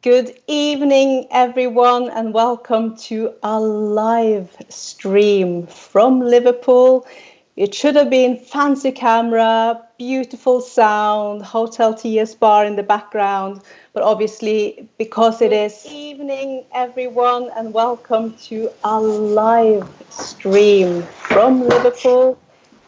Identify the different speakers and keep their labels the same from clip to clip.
Speaker 1: Good evening, everyone, and welcome to a live stream from Liverpool. It should have been fancy camera, beautiful sound, Hotel TS bar in the background, but obviously because it is evening, everyone, and welcome to a live stream from Liverpool.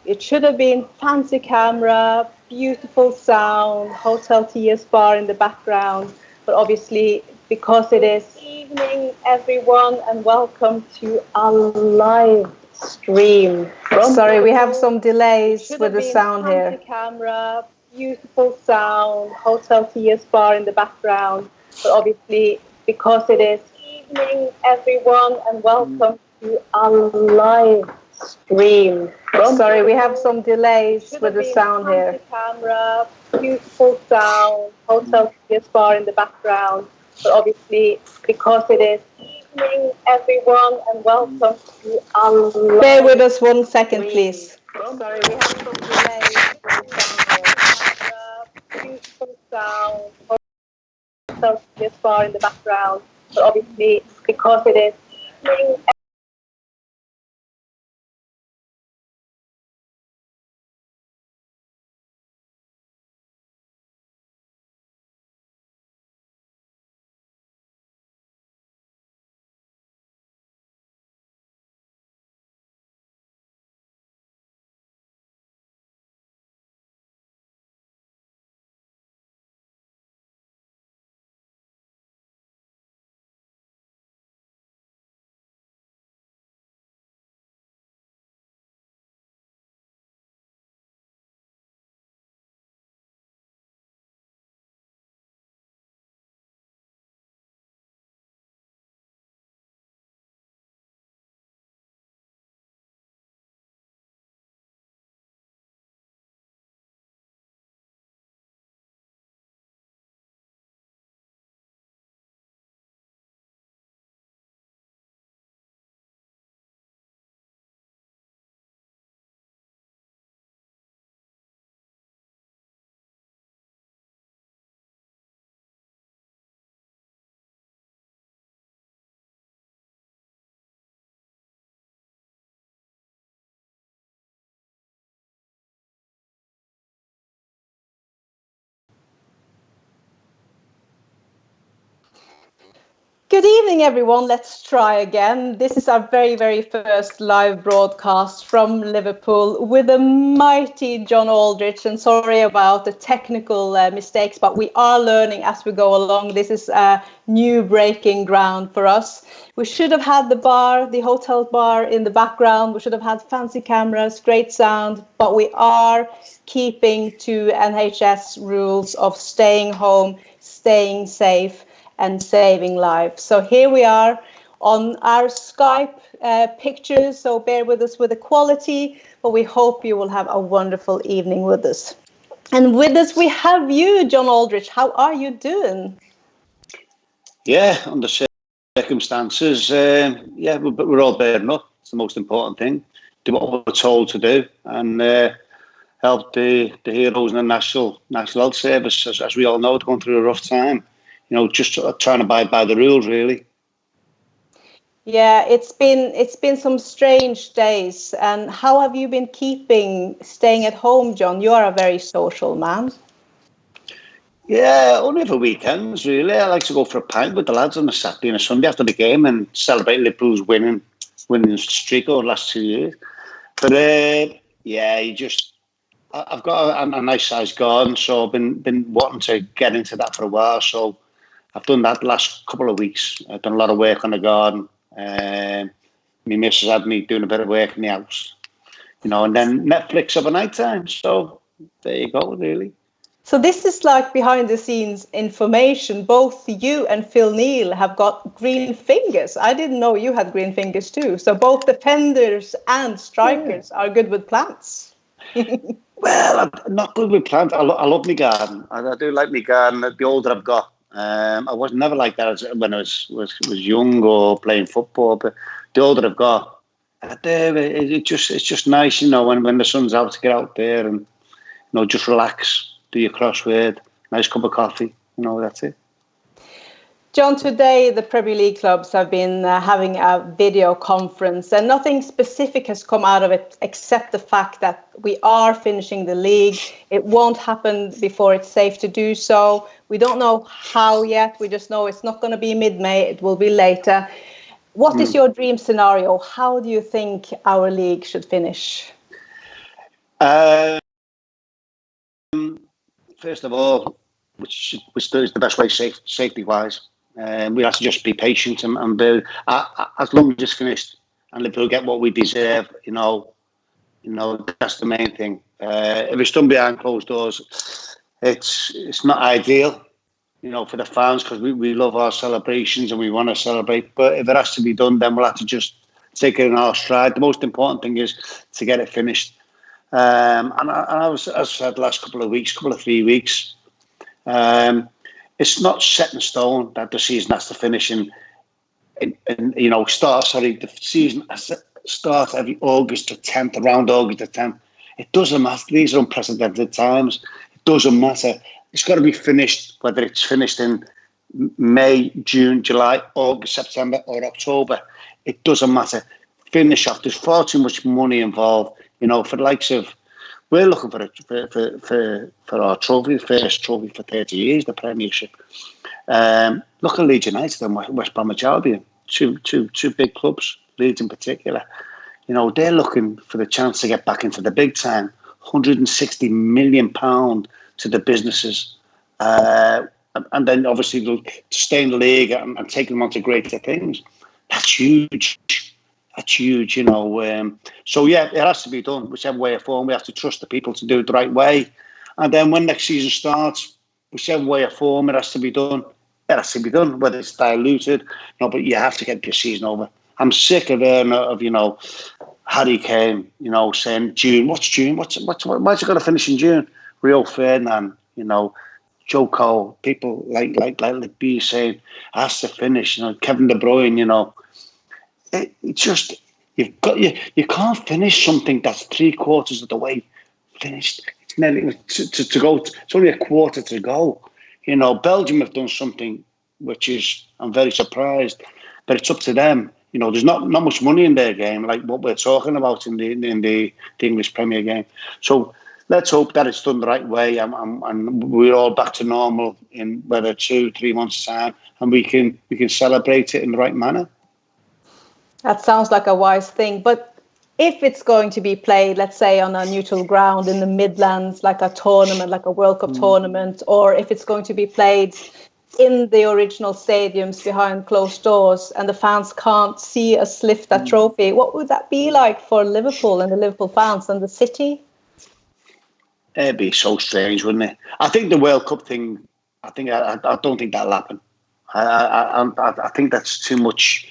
Speaker 1: It should have been fancy camera, beautiful sound, Hotel TS bar in the background, but obviously because it is evening, everyone, and welcome to a live stream. Sorry, we have some delays with the sound here. Fancy camera, beautiful sound, Hotel TS bar in the background, but obviously because it is evening, everyone, and welcome to a live stream. Sorry, we have some delays with the sound here. Camera, beautiful sound, Hotel TS bar in the background, but obviously because it is evening, everyone, and welcome to a live. Bear with us 1 second, please. Sorry, we have some delays with the sound here. Beautiful sound, Hotel TS bar in the background, but obviously because it is evening. Good evening, everyone. Let's try again. This is our very first live broadcast from Liverpool with the mighty John Aldridge. And sorry about the technical mistakes, but we are learning as we go along. This is a new breaking ground for us. We should have had the bar, the hotel bar in the background. We should have had fancy cameras, great sound, but we are keeping to NHS rules of staying home, staying safe, and saving lives. So here we are on our Skype pictures, so bear with us with the quality, but we hope you will have a wonderful evening with us. And with us we have you, John Aldridge. How are you doing?
Speaker 2: Yeah, under circumstances, we're all bearing up. It's the most important thing. Do what we're told to do and help the heroes in the National Health Service. As we all know, it's going through a rough time. You know, just trying to abide by the rules, really.
Speaker 1: Yeah, it's been some strange days. And how have you been staying at home, John? You are a very social man.
Speaker 2: Yeah, only for weekends, really. I like to go for a pint with the lads on a Saturday and a Sunday after the game and celebrate Liverpool's winning streak over the last 2 years. But I've got a nice sized garden, so I've been wanting to get into that for a while. So I've done that the last couple of weeks. I've done a lot of work on the garden. My missus had me doing a bit of work in the house, you know, and then Netflix over night time. So there you go, really.
Speaker 1: So this is like behind the scenes information. Both you and Phil Neal have got green fingers. I didn't know you had green fingers too. So both defenders and strikers are good with plants.
Speaker 2: Well, I'm not good with plants. I love my garden. I do like my garden. The older I've got, I was never like that when I was young or playing football. But the older I've got, it's just nice, you know, when the sun's out to get out there and, you know, just relax, do your crossword, nice cup of coffee, you know, that's it.
Speaker 1: John, today the Premier League clubs have been having a video conference, and nothing specific has come out of it except the fact that we are finishing the league. It won't happen before it's safe to do so. We don't know how yet. We just know it's not going to be mid-May. It will be later. What is your dream scenario? How do you think our league should finish?
Speaker 2: First of all, which is the best way safety-wise. We have to just be patient and do as long as it's finished and Liverpool get what we deserve. You know that's the main thing. If it's done behind closed doors, it's not ideal, for the fans, because we love our celebrations and we want to celebrate. But if it has to be done, then we'll have to just take it in our stride. The most important thing is to get it finished. And I was, as I said, the last couple of 3 weeks. It's not set in stone that the season has to finish the season has to start every August the 10th, around August the 10th. It doesn't matter. These are unprecedented times. It doesn't matter. It's got to be finished, whether it's finished in May, June, July, August, September, or October. It doesn't matter. Finish off. There's far too much money involved. For the likes of, we're looking for our trophy, first trophy for 30 years, the Premiership. Look at Leeds United and West Bromwich Albion, two big clubs, Leeds in particular. They're looking for the chance to get back into the big time. £160 million to the businesses, and then obviously to stay in the league and take them on to greater things. That's huge. That's huge, So, yeah, it has to be done, whichever way or form. We have to trust the people to do it the right way. And then when next season starts, whichever way or form, it has to be done. It has to be done, whether it's diluted. But you have to get your season over. I'm sick of Harry Kane, saying June. What's June? Why's it got to finish in June? Rio Ferdinand, Joe Cole, people like B saying, it has to finish. Kevin De Bruyne, It's just you can't finish something that's 3/4 of the way finished. It's nearly to go. It's only a quarter to go. Belgium have done something which is, I'm very surprised, but it's up to them. There's not much money in their game, like what we're talking about in the English Premier game. So let's hope that it's done the right way, and we're all back to normal in whether 2-3 months' time, and we can celebrate it in the right manner.
Speaker 1: That sounds like a wise thing. But if it's going to be played, let's say, on a neutral ground in the Midlands, like a tournament, like a World Cup tournament, or if it's going to be played in the original stadiums behind closed doors and the fans can't see us lift that trophy, what would that be like for Liverpool and the Liverpool fans and the city?
Speaker 2: It'd be so strange, wouldn't it? I think the World Cup thing, I don't think that'll happen. I think that's too much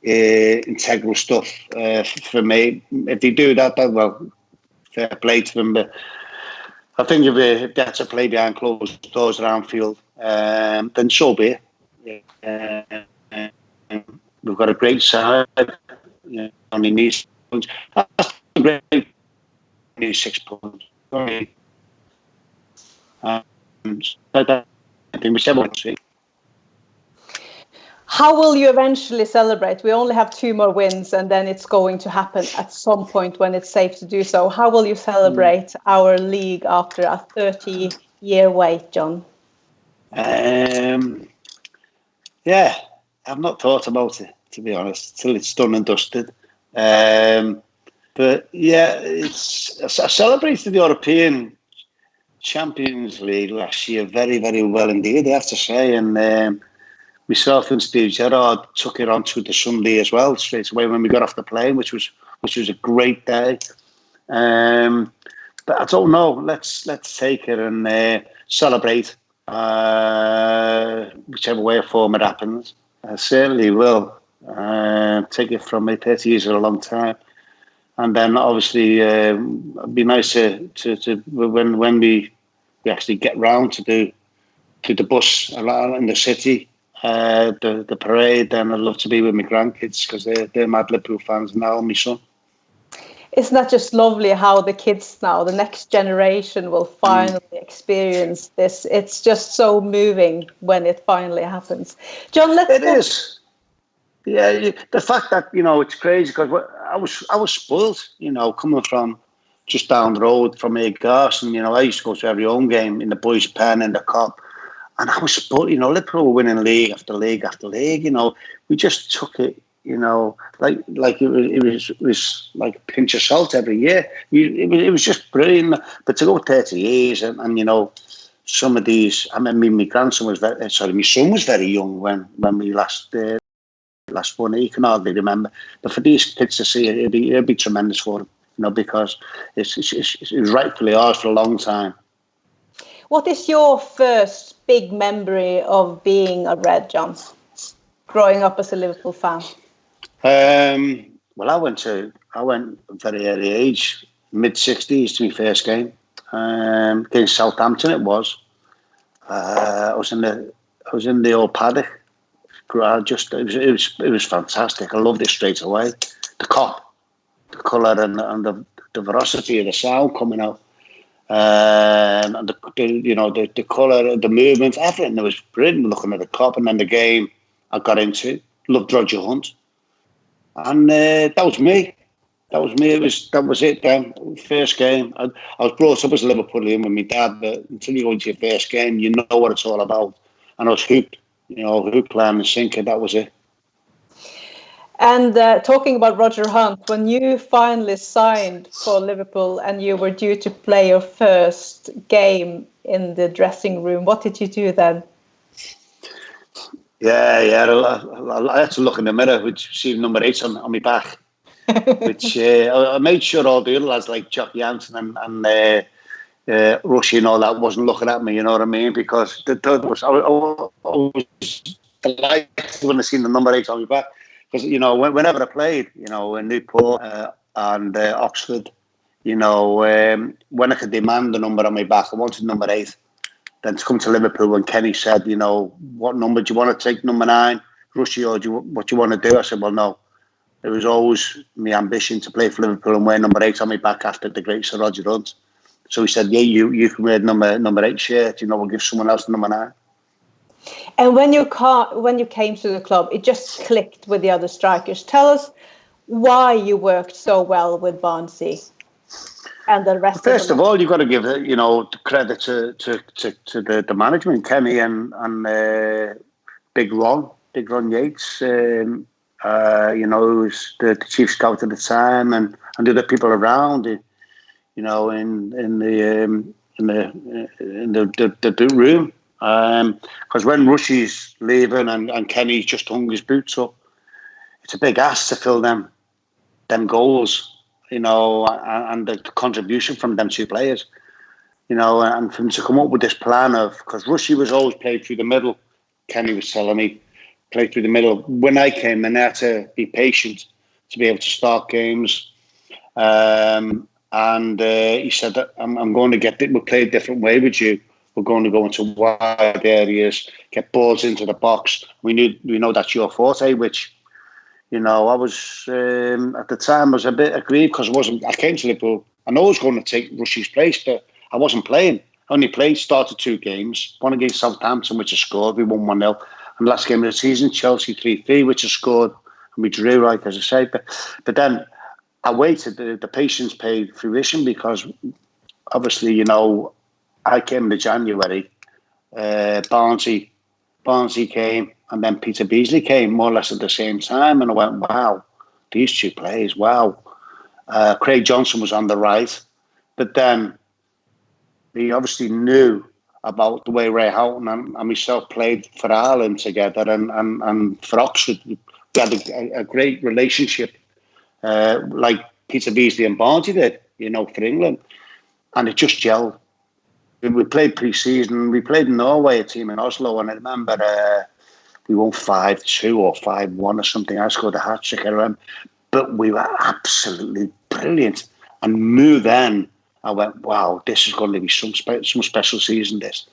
Speaker 2: integral stuff for me. If they do that, then, well, fair play to them. But I think if they have to play behind closed doors around field, then so be it. We've got a great side. Only needs points. That's great. Needs 6 points. I think whichever one.
Speaker 1: How will you eventually celebrate? We only have 2 more wins, and then it's going to happen at some point when it's safe to do so. How will you celebrate our league after a 30-year wait, John?
Speaker 2: Yeah, I've not thought about it, to be honest, till it's done and dusted. But yeah, I celebrated the European Champions League last year very, very well indeed, I have to say. And myself and Steve Gerrard took it on to the Sunday as well, straight away when we got off the plane, which was a great day. But I don't know. Let's take it and celebrate, whichever way or form it happens. I certainly will. Take it from me. 30 years is a long time. And then obviously it'd be nice to when we actually get round to the bus around in the city, the parade. Then I'd love to be with my grandkids because they're mad Liverpool fans now, my son.
Speaker 1: Isn't that just lovely how the kids now, the next generation, will finally experience this? It's just so moving when it finally happens. John,
Speaker 2: It is. Yeah, the fact that, it's crazy because I was spoiled, coming from just down the road from Garson. I used to go to every home game in the boys' pen and the Cop, and I was spoiled. Liverpool were winning league after league after league. We just took it, like it was like a pinch of salt every year. It was just brilliant. But to go 30 years and some of these, I mean, my grandson was my son was very young when we last one. He can hardly remember. But for these kids to see it, it'd be tremendous for them, because it's rightfully ours for a long time.
Speaker 1: What is your first big memory of being a Red, John, growing up as a Liverpool fan?
Speaker 2: Well, I went very early age, mid-60s, to my first game. Against Southampton it was. I was in the old paddock. It was fantastic. I loved it straight away. The Cop, the colour and the velocity of the sound coming out, and the colour, the movement, everything. It was brilliant looking at the Cop, and then the game I got into. Loved Roger Hunt, and that was me. That was it. Then first game. I was brought up as a Liverpoolian with my dad, but until you go into your first game, you know what it's all about. And I was hooked. Hook, line and sinker, that was it.
Speaker 1: And talking about Roger Hunt, when you finally signed for Liverpool and you were due to play your first game in the dressing room, what did you do then?
Speaker 2: Yeah. I had to look in the mirror, which see number 8 on my back, which I made sure all the other lads like Jock Jansen and Rushy and all that wasn't looking at me, you know what I mean? Because I was delighted when I seen the number 8 on my back. Because, whenever I played, in Newport and Oxford, when I could demand the number on my back, I wanted number 8. Then to come to Liverpool when Kenny said, what number do you want to take, number 9, Rushy, or what do you want to do? I said, well, no. It was always my ambition to play for Liverpool and wear number 8 on my back after the great Sir Roger Hunt. So he said, yeah, you can wear number 8 shirt, we'll give someone else the number 9.
Speaker 1: And when you came to the club, it just clicked with the other strikers. Tell us why you worked so well with Barnsley and the rest
Speaker 2: First of all, you've got to give the credit to the management, Kenny and Big Ron Yates, who was the chief scout at the time, and the other people around it. In the room, because when Rushy's leaving and Kenny's just hung his boots up, it's a big ask to fill them goals, and the contribution from them 2 players, and for him to come up with this plan of, because Rushy was always played through the middle. Kenny was telling me played through the middle. When I came in, I had to be patient to be able to start games. And he said that I'm going to we'll play a different way with you. We're going to go into wide areas, get balls into the box. We know that's your forte, which, I was, at the time, was a bit aggrieved because I came to Liverpool. I know I was going to take Rushy's place, but I wasn't playing. I only started 2 games, one against Southampton, which I scored. We won 1-0. And the last game of the season, Chelsea 3-3, which I scored. And we drew, like as I say. But then I waited. The patience paid fruition because, obviously, I came in January. Barnsley came, and then Peter Beasley came more or less at the same time. And I went, wow, these 2 players, wow. Craig Johnson was on the right. But then he obviously knew about the way Ray Houghton and myself played for Ireland together and for Oxford. We had a great relationship. Like Peter Beasley and Barnsley did, for England. And it just gelled. We played pre-season. We played in Norway, a team in Oslo, and I remember we won 5-2 or 5-1 or something. I scored a hat-trick, I remember. But we were absolutely brilliant. And then I went, wow, this is going to be some special season, this.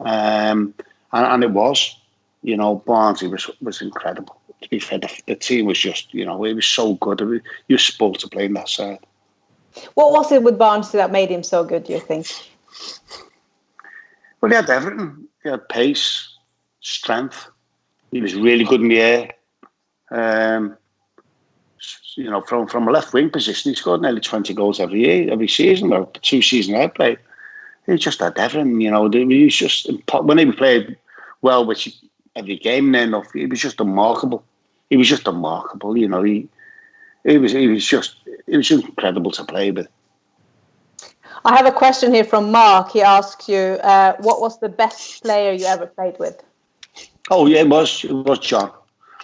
Speaker 2: And it was. Barnsley was incredible. To be fair, the team was just, it was so good. You were supposed to play in that side.
Speaker 1: What was it with Barnsley that made him so good, do you think?
Speaker 2: Well, he had everything. He had pace, strength. He was really good in the air. From a left wing position, he scored nearly 20 goals every season, or 2 seasons I played. He just had everything, He was just, when he played well, which every game near enough, he was just unmarkable. He was just unmarkable, He was just incredible to play with.
Speaker 1: I have a question here from Mark. He asks you, what was the best player you ever played with?
Speaker 2: Oh yeah, it was John.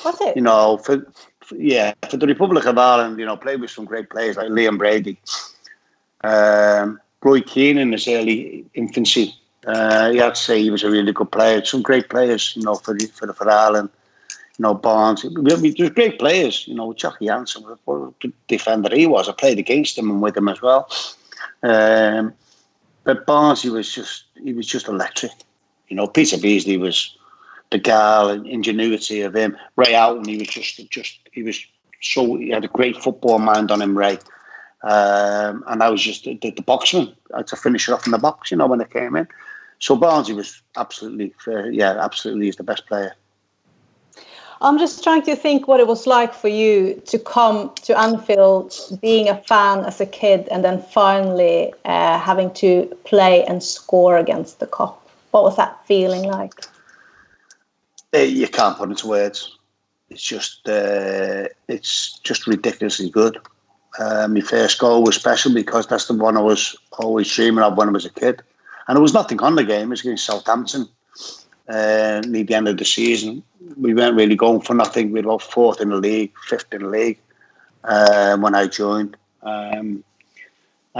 Speaker 1: Was it?
Speaker 2: For the Republic of Ireland, played with some great players like Liam Brady, Roy Keane in his early infancy. You had to say he was a really good player. Some great players, for Ireland. Barnes. There's great players. Jockey Hansen, what a defender he was. I played against him and with him as well. But Barnes, he was just electric. Peter Beasley was the guile and ingenuity of him. Ray Houghton, he had a great football mind on him, Ray. And I was just the boxman. I had to finish it off in the box, when it came in. So Barnes, he was absolutely is the best player.
Speaker 1: I'm just trying to think what it was like for you to come to Anfield, being a fan as a kid, and then finally having to play and score against the Kop. What was that feeling like?
Speaker 2: You can't put into words. It's just ridiculously good. My first goal was special because that's the one I was always dreaming of when I was a kid. And there was nothing on the game. It was against Southampton. Near the end of the season, we weren't really going for nothing. We were about 4th in the league, 5th in the league when I joined. And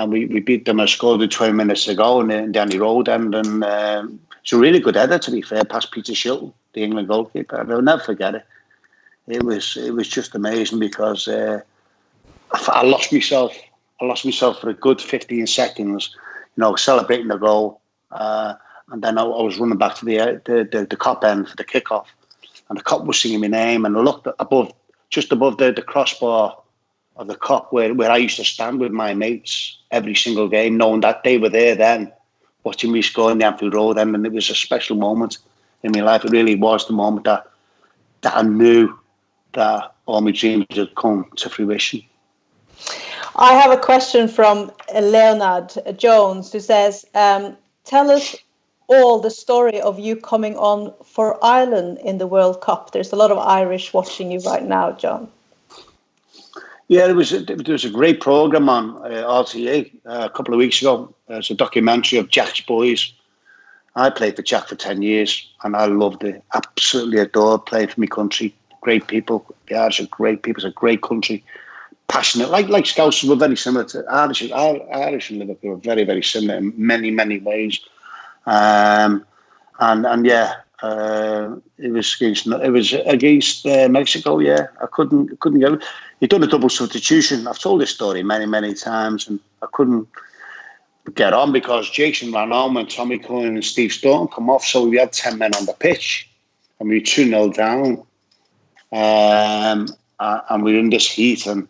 Speaker 2: we beat them. I scored with 20 minutes to go in Danny Road end. And it's a really good header, to be fair, past Peter Shilton, the England goalkeeper. I'll never forget it. It was just amazing because I lost myself. I lost myself for a good 15 seconds, celebrating the goal. And then I was running back to the Kop end for the kickoff, and the Kop was singing my name. And I looked just above the crossbar of the Kop where I used to stand with my mates every single game, knowing that they were there then, watching me score in the Anfield Road end. And it was a special moment in my life. It really was the moment that I knew that all my dreams had come to fruition.
Speaker 1: I have a question from Leonard Jones, who says, tell us all the story of you coming on for Ireland in the World Cup. There's a lot of Irish watching you right now, John.
Speaker 2: Yeah, there was a great programme on RTE a couple of weeks ago. It's a documentary of Jack's boys. I played for Jack for 10 years and I loved it. Absolutely adored playing for my country. Great people. The Irish are great people. It's a great country. Passionate. Like Scousers were very similar to Irish. Irish and Liverpool were very, very similar in many, many ways. It was against Mexico. Yeah, I couldn't get it. He'd done a double substitution. I've told this story many, many times, and I couldn't get on because Jason ran on when Tommy Coyne and Steve Staunton come off. So we had 10 men on the pitch, and we were 2-0 down, and we were in this heat, and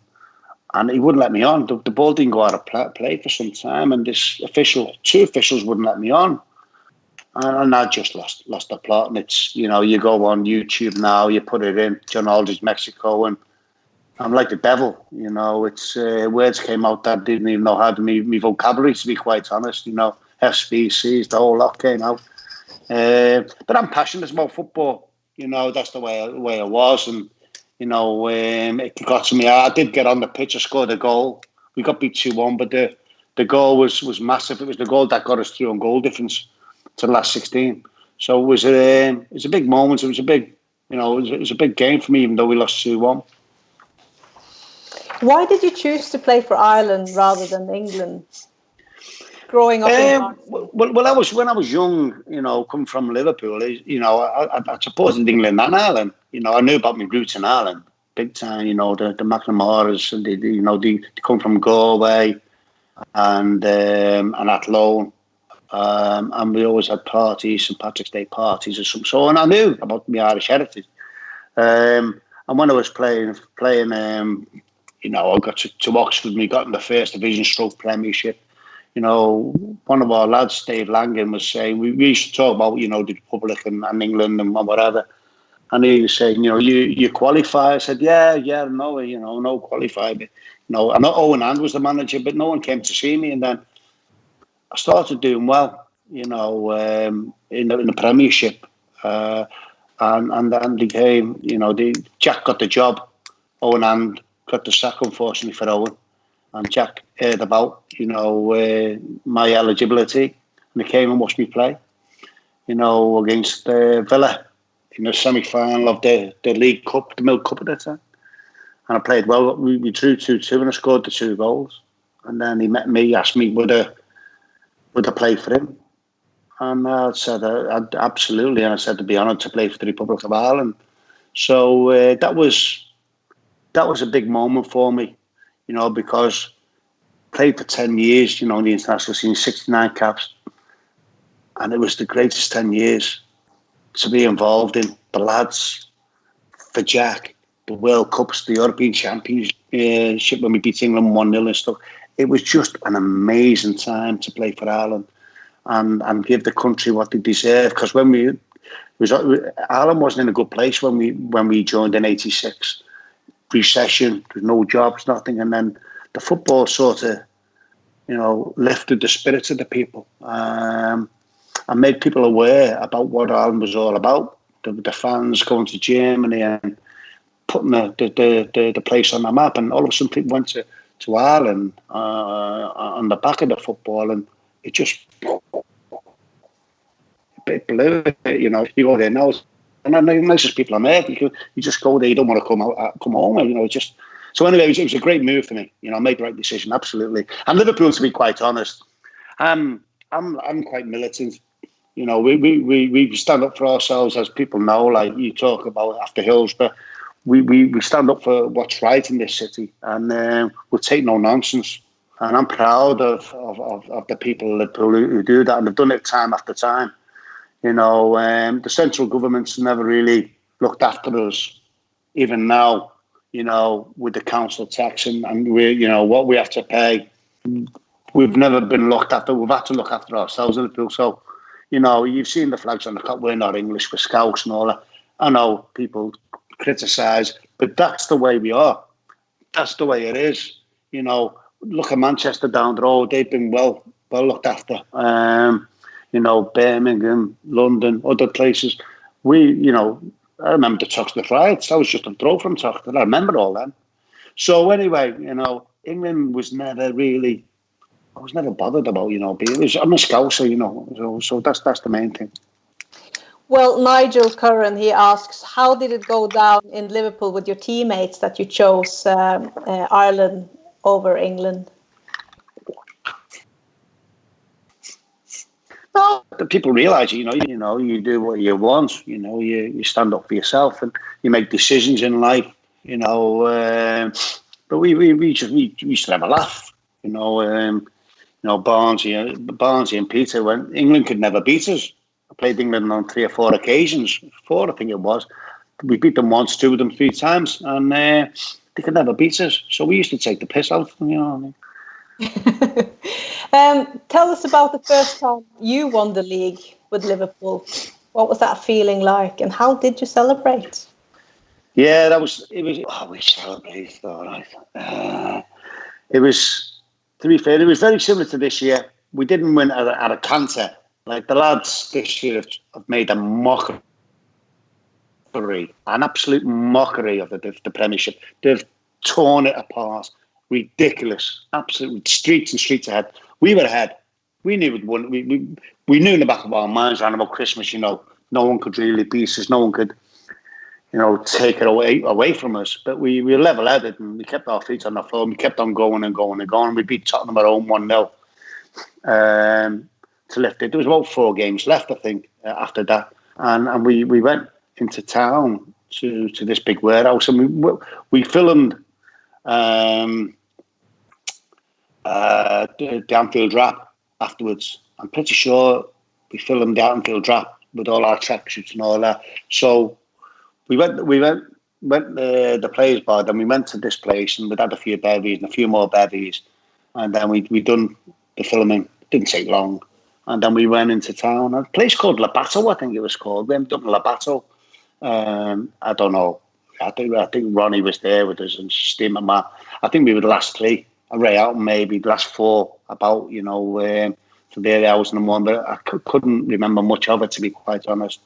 Speaker 2: he wouldn't let me on. The ball didn't go out of play for some time, and two officials wouldn't let me on. And I just lost the plot. And it's, you go on YouTube now, you put it in, John Aldridge, Mexico, and I'm like the devil, it's words came out that I didn't even know how to my vocabulary, to be quite honest, SBCs, the whole lot came out. But I'm passionate about football, that's the way I was. And, it got to me. I did get on the pitch, I scored a goal. We got beat 2-1, but the goal was massive. It was the goal that got us through on goal difference to the last 16. So it was a big moment. It was a big, it was a big game for me, even though we lost 2-1.
Speaker 1: Why did you choose to play for Ireland rather than England? Growing up in
Speaker 2: when I was young, coming from Liverpool, I supported England and Ireland. I knew about my roots in Ireland, big time. The McNamaras, and they come from Galway and Athlone. And we always had parties, St Patrick's Day parties or something. So, and I knew about my Irish heritage. And when I was playing I got to Oxford and we got in the first division stroke Premiership. One of our lads, Dave Langan, was saying, we used to talk about, the Republic and England and whatever. And he was saying, you qualify. I said, yeah, no qualify. But, I'm not Owen Hand was the manager, but no one came to see me. And then I started doing well, in the Premiership. And then became, Jack got the job. Owen Hand got the sack, unfortunately, for Owen. And Jack heard about, my eligibility. And he came and watched me play, against Villa in the semi-final of the League Cup, the Milk Cup at the time. And I played well. We drew 2-2 and I scored the 2 goals. And then he met me, asked me would I play for him. And I said, absolutely. And I said, to be honoured to play for the Republic of Ireland. So that was a big moment for me, because I played for 10 years, in the international scene, 69 caps. And it was the greatest 10 years to be involved in. The lads, for Jack, the World Cups, the European Championship when we beat England 1-0 and stuff. It was just an amazing time to play for Ireland and give the country what they deserve. Because Ireland wasn't in a good place when we joined in '86. Recession, there's no jobs, nothing, and then the football sort of, lifted the spirits of the people and made people aware about what Ireland was all about. The fans going to Germany and putting the place on the map, and all of a sudden people went to Ireland on the back of the football, and it just it blew it. You go there now. And the nicest people I met, you just go there, you don't want to come home, So anyway, it was a great move for me. I made the right decision, absolutely. And Liverpool, to be quite honest, I'm quite militant. We stand up for ourselves, as people know, like you talk about after Hillsborough. We stand up for what's right in this city, and we'll take no nonsense. And I'm proud of the people in Liverpool who do that, and they've done it time after time. The central government's never really looked after us, even now, with the council tax and what we have to pay. We've never been looked after. We've had to look after ourselves in Liverpool. So, you've seen the flags on the cup. We're not English, we're Scouts and all that. I know people criticise, but that's the way we are. That's the way it is. Look at Manchester down the road. They've been well looked after. Birmingham, London, other places. I remember the Tuxteth riots. I was just a throw from Tuxteth. I remember all that. So anyway, England was never really, I was never bothered about, I'm a Scouser, so that's the main thing.
Speaker 1: Well, Nigel Curran, he asks, how did it go down in Liverpool with your teammates that you chose Ireland over England?
Speaker 2: No, the people realise, you do what you want, you stand up for yourself and you make decisions in life, but we used to have a laugh, Barnsley and Peter, when England could never beat us. I played England on 3 or 4 occasions, 4 I think it was. We beat them once, 2 of them 3 times, and they could never beat us. So we used to take the piss out of them, what I mean?
Speaker 1: Tell us about the first time you won the league with Liverpool. What was that feeling like, and how did you celebrate?
Speaker 2: Yeah, we celebrated, all right. It was, to be fair, it was very similar to this year. We didn't win at a canter. Like the lads this year have made a mockery, an absolute mockery of the Premiership. They've torn it apart. Ridiculous, absolutely, streets and streets ahead. We were ahead. We knew we'd won. We knew in the back of our minds around about Christmas, no one could really beat us. No one could, take it away from us. But we were level-headed and we kept our feet on the floor. And we kept on going and going and going. We beat Tottenham at home 1-0 to lift it. There was about 4 games left, I think, after that. And we went into town to this big warehouse and we filmed the Anfield Wrap afterwards. I'm pretty sure we filmed the Anfield Wrap with all our tracksuits and all that. So we went went the players' bar. Then we went to this place and we'd had a few bevies and a few more bevies, and then we done the filming. It didn't take long, and then we went into town. A place called Labato, I think it was called. We ended up in Labato. I don't know. I think Ronnie was there with us and Steve and Matt. I think we were the last three. Ray out maybe the last four. About for the hours and one, but I couldn't remember much of it, to be quite honest.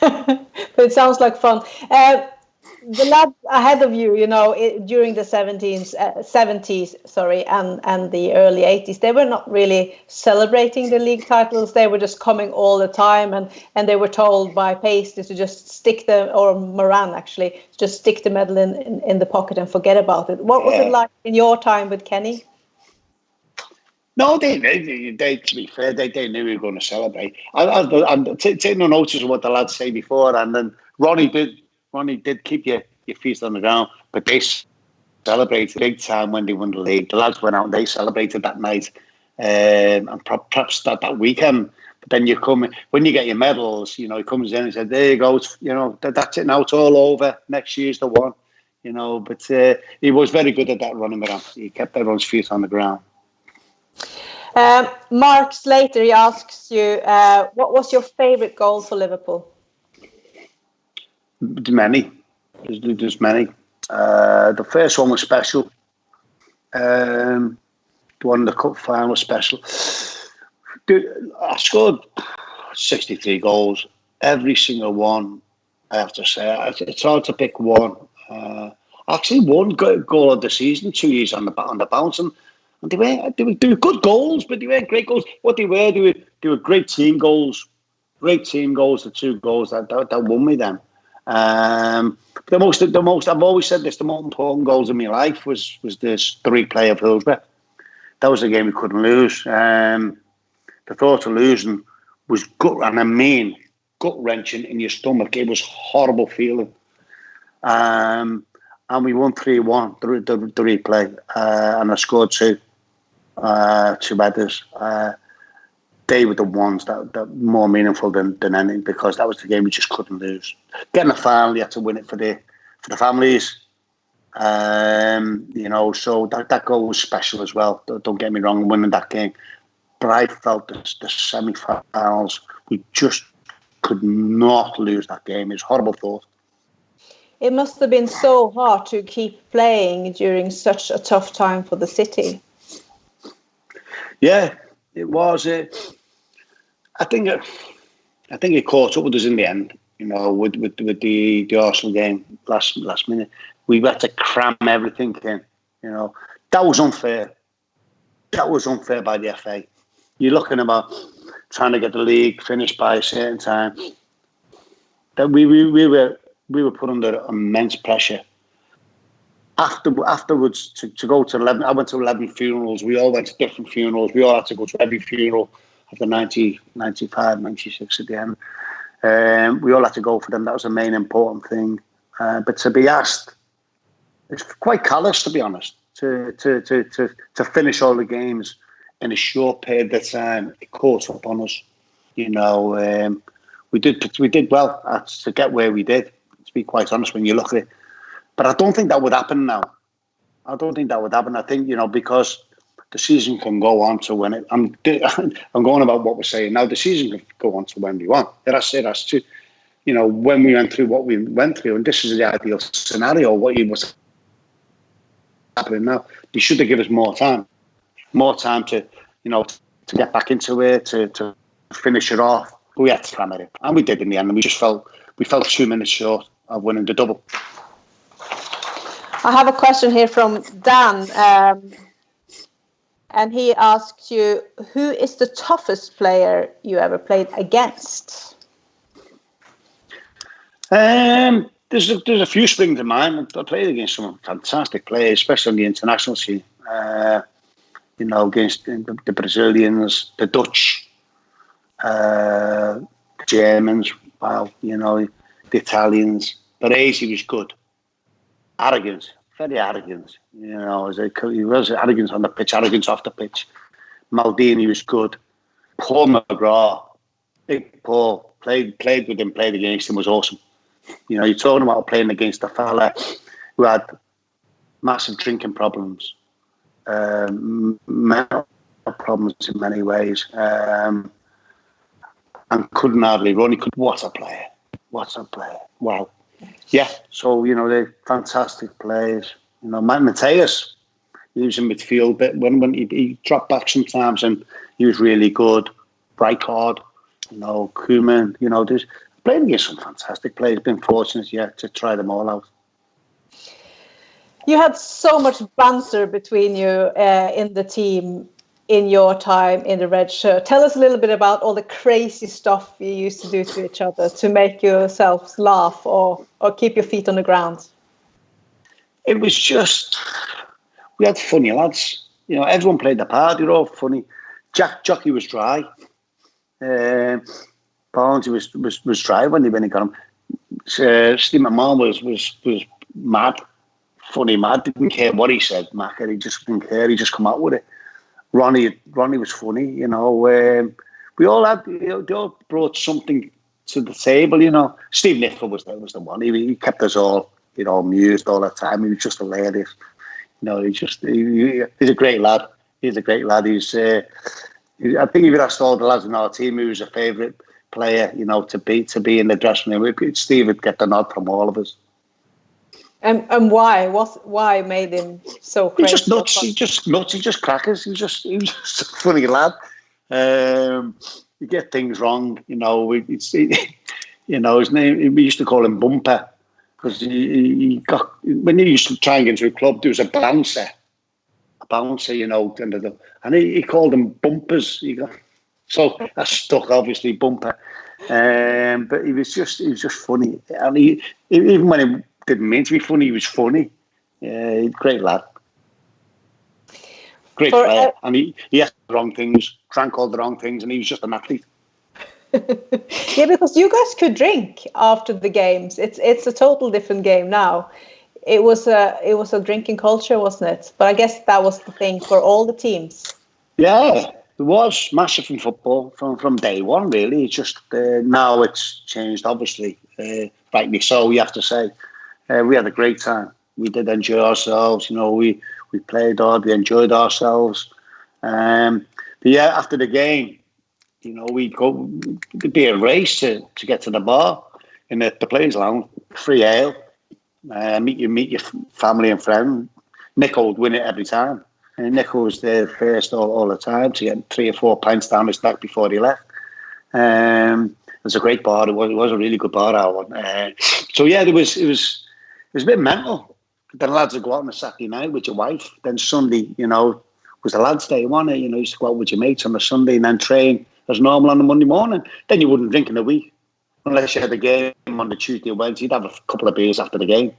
Speaker 1: But it sounds like fun. The lads ahead of you, during the 70s, and the early 80s, they were not really celebrating the league titles. They were just coming all the time, and they were told by Paisley to just stick or Moran actually, just stick the medal in the pocket and forget about it. What was it like in your time with Kenny?
Speaker 2: No, they to be fair, they knew we were going to celebrate. I'm taking no notice of what the lads say before, and then Ronnie did keep your feet on the ground, but they celebrated big time when they won the league. The lads went out and they celebrated that night, and perhaps that weekend. But then you come when you get your medals, he comes in and said, "There you go, that's it now. It's all over. Next year's the one." But he was very good at that running around. He kept everyone's feet on the ground.
Speaker 1: Mark Slater, he asks you, what was your favourite goal for Liverpool?
Speaker 2: Many. There's many. The first one was special. The one in the cup final was special. I scored 63 goals. Every single one, I have to say. It's hard to pick one. Actually, one goal of the season, 2 years on the bounce. And they were good goals, but they weren't great goals. What they were great team goals. Great team goals, the 2 goals that won me then. The most I've always said this, the most important goals in my life was this 3-play of Hillsborough. That was a game we couldn't lose. The thought of losing was gut-wrenching in your stomach. It was a horrible feeling. And we won 3-1, the replay, and I scored 2 headers. They were the ones that more meaningful than anything, because that was the game we just couldn't lose. Getting a final, you had to win it for the families. So that goal was special as well. Don't get me wrong, winning that game. But I felt the semi-finals, we just could not lose that game. It was a horrible thought.
Speaker 1: It must have been so hard to keep playing during such a tough time for the city.
Speaker 2: Yeah, it was. I think it caught up with us in the end. With the Arsenal game last minute, we had to cram everything in. That was unfair. That was unfair by the FA. You're looking about trying to get the league finished by a certain time. That we were put under immense pressure. Afterwards, to go to 11, I went to 11 funerals. We all went to different funerals. We all had to go to every funeral after 90, 95, 96 at the end. We all had to go for them. That was the main important thing. But to be asked, it's quite callous, to be honest, to finish all the games in a short period of time. It caught up on us. We did well to get where we did, to be quite honest, when you look at it. But I don't think that would happen now. I don't think that would happen. I think, because the season can go on to when it... I'm going about what we're saying now. The season can go on to when we want. That's true. When we went through what we went through, and this is the ideal scenario, what was happening now. They should have given us more time. More time to get back into it, to finish it off. But we had to cram it in. And we did in the end. And we felt 2 minutes short of winning the double.
Speaker 1: I have a question here from Dan, and he asks you, who is the toughest player you ever played against?
Speaker 2: There's a few spring to mind. I played against some fantastic players, especially on the international scene. Against the Brazilians, the Dutch, the Germans, the Italians. Baresi was good. Arrogant, very arrogant. He was arrogant on the pitch, arrogant off the pitch. Maldini was good. Paul McGrath, big Paul, played with him, played against him, was awesome. You know, you're talking about playing against a fella who had massive drinking problems, mental problems in many ways, and couldn't hardly run. What a player. What a player. Wow. Yeah, so, you know, they're fantastic players. You know, Mateus, he was in midfield, but when he dropped back sometimes and he was really good. Rijkaard, you know, Koeman, you know, there's playing against some fantastic players. Been fortunate, to try them all out.
Speaker 1: You had so much banter between you in the team in your time in the red shirt. Tell us a little bit about all the crazy stuff you used to do to each other to make yourselves laugh or keep your feet on the ground.
Speaker 2: It was just, we had funny lads. You know, everyone played the part. They were all funny. Jockey was dry. Barnes was dry when he got him. Steve McMahon was mad, funny mad. Didn't care what he said, Macca. He just didn't care. He just come out with it. Ronnie was funny. You know, we all had. They all brought something to the table. You know, Steve Nichol was the one. He kept us all, you know, amused all the time. He was just hilarious. You know, he's a great lad. He's a great lad. I think if you asked all the lads in our team who was a favourite player, you know, to be in the dressing room, Steve would get the nod from all of us.
Speaker 1: And why? Why made him so crazy?
Speaker 2: He's just nuts. He's just nuts. He's just crackers. He was just a funny lad. You get things wrong, you know. You know, his name. We used to call him Bumper because he got, when he used to try and get into a club, there was a bouncer, you know, and he called them Bumpers. So that stuck, obviously, Bumper. But he was just funny, and he even when he didn't mean to be funny, he was funny. Great lad, great player, and he asked the wrong things, drank all the wrong things, and he was just an athlete.
Speaker 1: Yeah, because you guys could drink after the games. It's a total different game now. It was a drinking culture, wasn't it? But I guess that was the thing for all the teams.
Speaker 2: Yeah, it was massive in football from day one. Really, it's just now it's changed. Obviously, rightly so. You have to say, we had a great time. We did enjoy ourselves. You know, we played hard. We enjoyed ourselves. But yeah, after the game, you know, it'd be a race to get to the bar in the players' lounge, free ale. Meet your family and friends. Nico would win it every time. And Nico was there first all the time to get 3 or 4 pints down his neck before he left. It was a great bar. It was a really good bar, that one. So yeah, it was a bit mental. Then lads would go out on a Saturday night with your wife. Then Sunday, you know, was the lads' day, wasn't it? You know, you used to go out with your mates on a Sunday and then train as normal on the Monday morning. Then you wouldn't drink in a week. Unless you had a game on the Tuesday or Wednesday, you'd have a couple of beers after the game.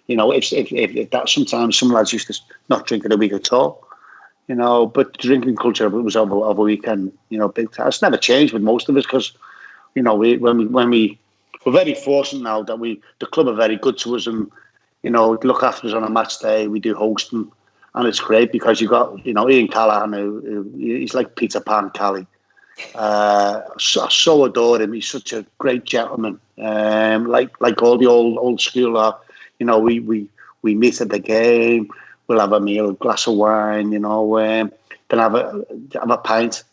Speaker 2: You know, if that, sometimes some lads used to not drink in a week at all. You know, but the drinking culture was over a weekend. You know, big time. It's never changed with most of us because, you know, we're very fortunate now that the club are very good to us and, you know, look after us on a match day. We do hosting, and it's great because you got, you know, Ian Callahan, who he's like Peter Pan, Callie. So adore him. He's such a great gentleman. Like all the old school are. You know, we meet at the game. We'll have a meal, a glass of wine. You know, then have a pint.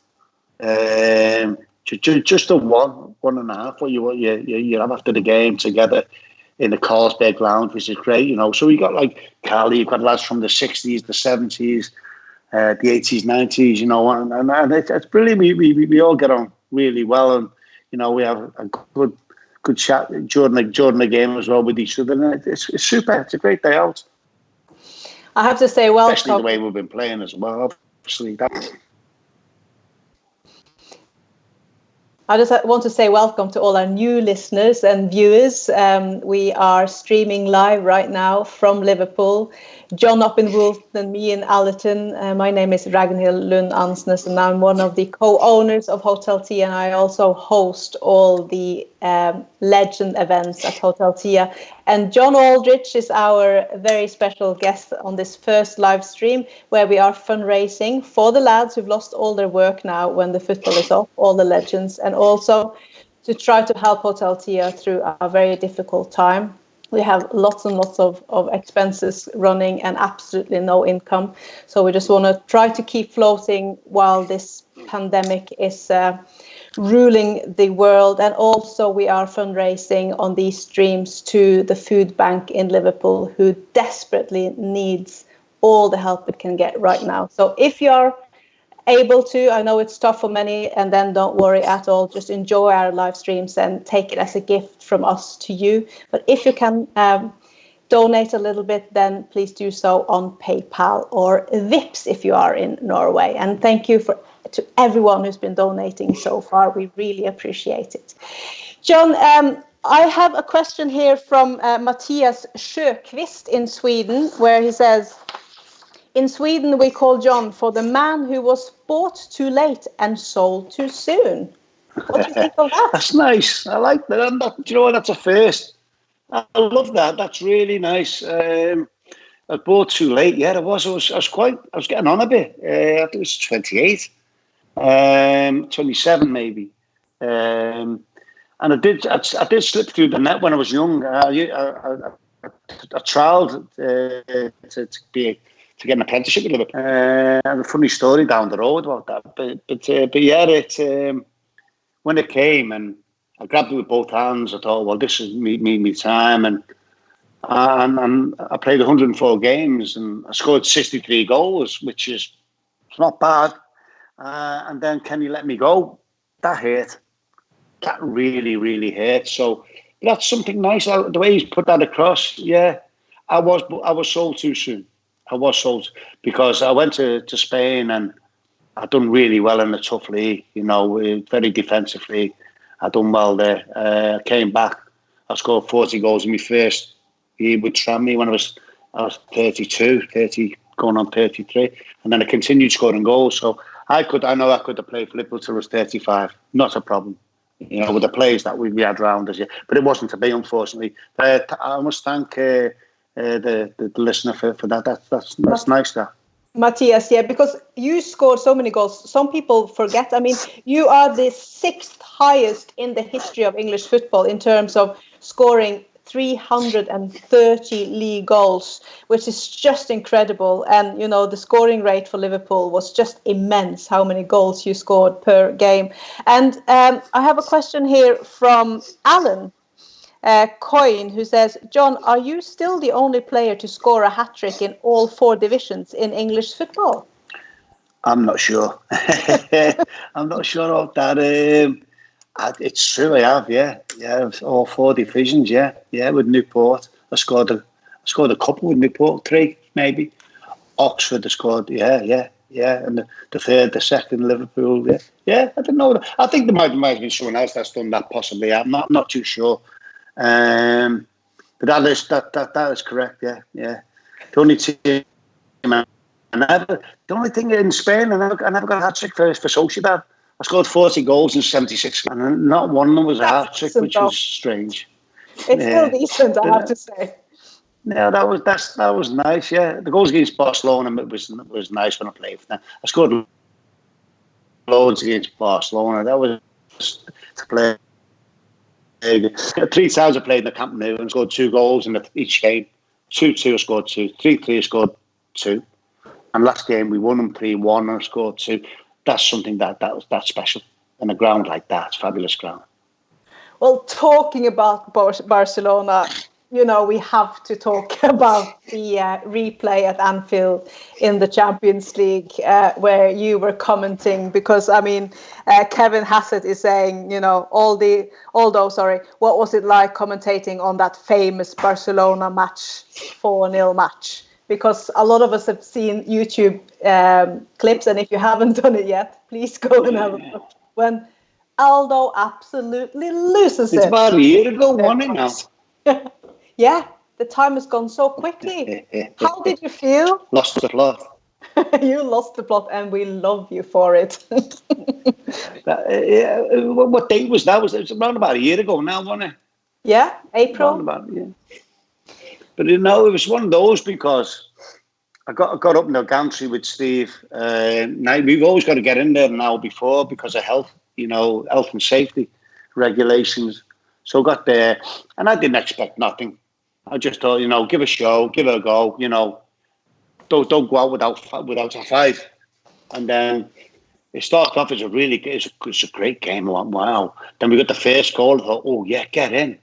Speaker 2: Just a one and a half. What you have after the game together in the Carlsberg Lounge, which is great. You know, so we got like Cali. You've got lads from the 60s, the 70s. The 80s, 90s, you know, and it's brilliant. We all get on really well, and you know, we have a good chat during the game as well with each other. And it's super. It's a great day out.
Speaker 1: I have to say, welcome.
Speaker 2: Especially the way we've been playing as well. Obviously,
Speaker 1: I just want to say welcome to all our new listeners and viewers. We are streaming live right now from Liverpool. John up in Woolton and me in Allerton. My name is Ragnhild Lund Ansnes, and I'm one of the co-owners of Hotel Tia, and I also host all the legend events at Hotel Tia. And John Aldridge is our very special guest on this first live stream, where we are fundraising for the lads who've lost all their work now when the football is off, all the legends, and also to try to help Hotel Tia through a very difficult time. We have lots and lots of expenses running and absolutely no income. So we just want to try to keep floating while this pandemic is ruling the world. And also we are fundraising on these streams to the food bank in Liverpool, who desperately needs all the help it can get right now. So if you're able to, I know it's tough for many, and then don't worry at all. Just enjoy our live streams and take it as a gift from us to you. But if you can donate a little bit, then please do so on PayPal or Vipps if you are in Norway. And thank you to everyone who's been donating so far. We really appreciate it. John, I have a question here from Matthias Sjöqvist in Sweden, where he says, in Sweden, we call John for the man who was bought too late and sold too soon. What do you think of that?
Speaker 2: That's nice. I like that. Do you know what? That's a first. I love that. That's really nice. I bought too late. Yeah, I was getting on a bit. I think it was 28, 27 maybe. And I did slip through the net when I was young. I trialled to get an apprenticeship with Liverpool. And a funny story down the road about that. But yeah, when it came and I grabbed it with both hands, I thought, well, this is me time. And I played 104 games and I scored 63 goals, which is not bad. And then can you let me go? That hurt. That really, really hurt. So that's something nice. The way he's put that across, yeah, I was sold too soon. I was sold because I went to Spain and I done really well in a tough league, very defensive league. I done well there. I came back. I scored 40 goals in my first year with Tranmere when I was 30 going on 33, and then I continued scoring goals. So I know I could have played for Liverpool till I was 35, not a problem. With the players that we had around us, but it wasn't to be, unfortunately. I must thank the listener for that. That's nice. That
Speaker 1: Matthias, yeah, because you scored so many goals. Some people forget. I mean, you are the 6th highest in the history of English football in terms of scoring 330 league goals, which is just incredible. And, the scoring rate for Liverpool was just immense, how many goals you scored per game. And I have a question here from Alan Coyne, who says, John, are you still the only player to score a hat-trick in all 4 divisions in English football?
Speaker 2: I'm not sure. I'm not sure about that. It's true, I have, yeah, all 4 divisions, yeah, with Newport. I scored a couple with Newport, 3 maybe. Oxford, I scored, yeah, and the 3rd, the 2nd, Liverpool, yeah. I don't know. I think there might have been someone else that's done that, possibly. I'm not too sure. But that is correct, yeah. The only team the only thing in Spain, I never got a hat-trick for Sociedad. I scored 40 goals in 76, and not one of them was a hat-trick, which was strange.
Speaker 1: It's still decent, I have to say.
Speaker 2: Yeah, that was nice. Yeah, the goals against Barcelona was nice when I played for them. I scored loads against Barcelona. That was to play. 3 times I played in the Camp Nou and scored 2 goals in each game. 2-2, I scored 2. 3-3, I scored 2. And last game we won them 3-1 and I scored 2. That's something that's special. And a ground like that, it's a fabulous ground.
Speaker 1: Well, talking about Barcelona, we have to talk about the replay at Anfield in the Champions League, where you were commenting, because Kevin Hassett is saying, what was it like commentating on that famous Barcelona match, 4-0 match? Because a lot of us have seen YouTube clips, and if you haven't done it yet, please go and have a look. When Aldo absolutely loses it.
Speaker 2: It's about a year ago, wasn't it now?
Speaker 1: Yeah, the time has gone so quickly. How did you feel?
Speaker 2: Lost the plot.
Speaker 1: You lost the plot, and we love you for it.
Speaker 2: What date was that? It was around about a year ago now, wasn't it?
Speaker 1: Yeah, April.
Speaker 2: But it was one of those, because I got up in the gantry with Steve. Now we've always got to get in there now before, because of health, health and safety. regulations. So got there, and I didn't expect nothing. I just thought, give a show, give it a go. Don't go out without a fight. And then it started off as it's a great game. Wow. Then we got the first goal. I thought, oh yeah, get in.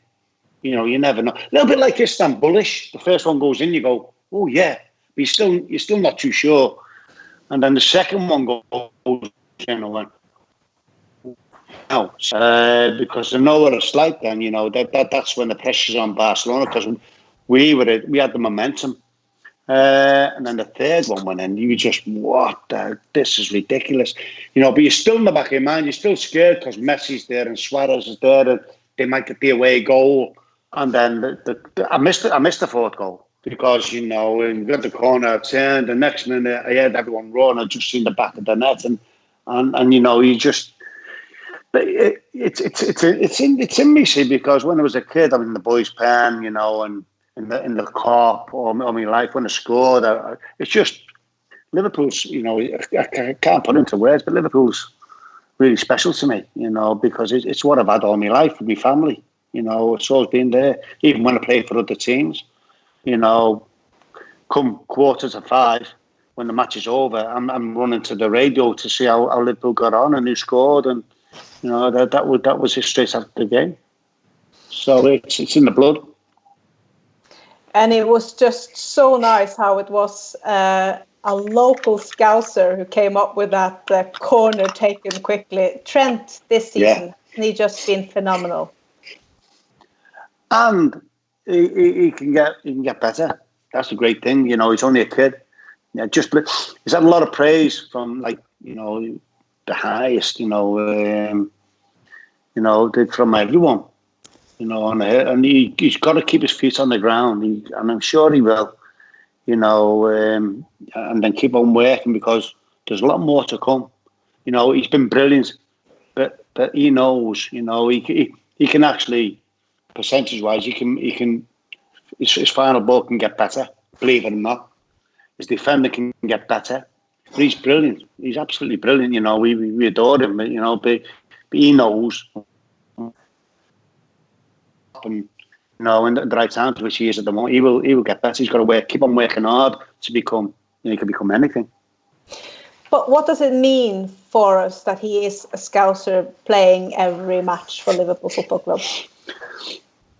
Speaker 2: You never know. A little bit like Istanbulish. The first one goes in, you go, oh yeah, but you're still not too sure. And then the second one goes in, I went, no, because I know what it's like. Then that's when the pressure's on Barcelona, because we had the momentum. And then the third one went in. You just, this is ridiculous. But you're still in the back of your mind. You're still scared because Messi's there and Suarez is there, and they might get the away goal. And then I missed the fourth goal because we got the corner turned. The next minute, I heard everyone run. I just seen the back of the net, and you just. But it's in me, see, because when I was a kid, I'm in the boys' pen, and in the Cup or my life when I scored. It's just Liverpool's. I can't put it into words, but Liverpool's really special to me. Because it's what I've had all my life with my family. It's always been there, even when I played for other teams. Come quarters of 5, when the match is over, I'm running to the radio to see how Liverpool got on and who scored, and that was it straight after the game. So it's in the blood.
Speaker 1: And it was just so nice how it was a local Scouser who came up with that corner taken quickly. Trent this season, and he just been phenomenal. And
Speaker 2: he can get better. That's a great thing. He's only a kid. Yeah, he's had a lot of praise from the highest. From everyone. And he's got to keep his feet on the ground, and I'm sure he will. And then keep on working, because there's a lot more to come. He's been brilliant, but he knows. He can actually. Percentage-wise, he can. His final ball can get better. Believe it or not, his defender can get better. But he's brilliant. He's absolutely brilliant. We adore him. But he knows. And in the right time, which he is at the moment, he will get better. He's got to keep on working hard to become. He can become anything.
Speaker 1: But what does it mean for us that he is a Scouser playing every match for Liverpool Football Club?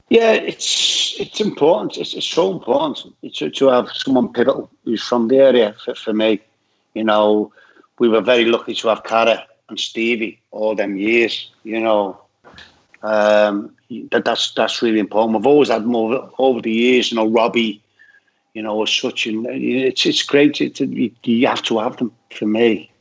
Speaker 2: Yeah, it's important. It's so important to have someone pivotal who's from the area. For me, we were very lucky to have Cara and Stevie all them years. That's really important. We've always had more over the years. Robbie, as such, and it's great. You have to have them for me.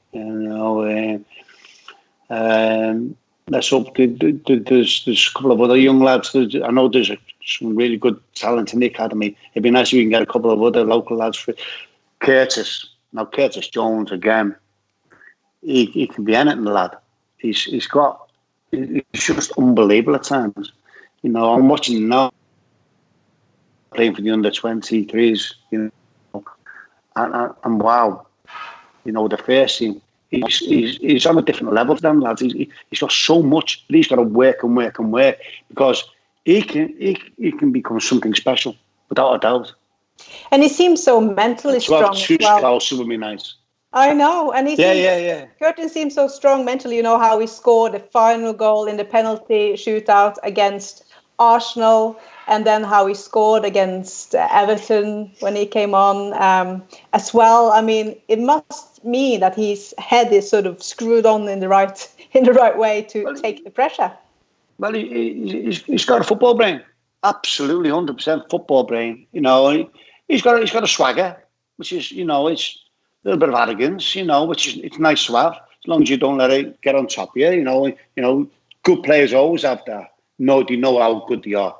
Speaker 2: Let's hope there's a couple of other young lads. I know there's some really good talent in the academy. It'd be nice if we can get a couple of other local lads for Curtis. Now Curtis Jones again. He can be anything, lad. He's just unbelievable at times. I'm watching him now playing for the under-23s. And wow, the first team. He's on a different level to them lads. He's got so much, but he's got to work and work and work, because he can become something special without a doubt.
Speaker 1: And he seems so mentally strong as well.
Speaker 2: Closer would be nice.
Speaker 1: I know, and Curtin seems so strong mentally. How he scored the final goal in the penalty shootout against Arsenal, and then how he scored against Everton when he came on as well. I mean, it must mean that his head is sort of screwed on in the right way to take the pressure.
Speaker 2: Well, he's got a football brain, absolutely 100% football brain. He's got a swagger, which is it's a little bit of arrogance, which is it's nice to have, as long as you don't let it get on top of you. Good players always have that. They know how good they are.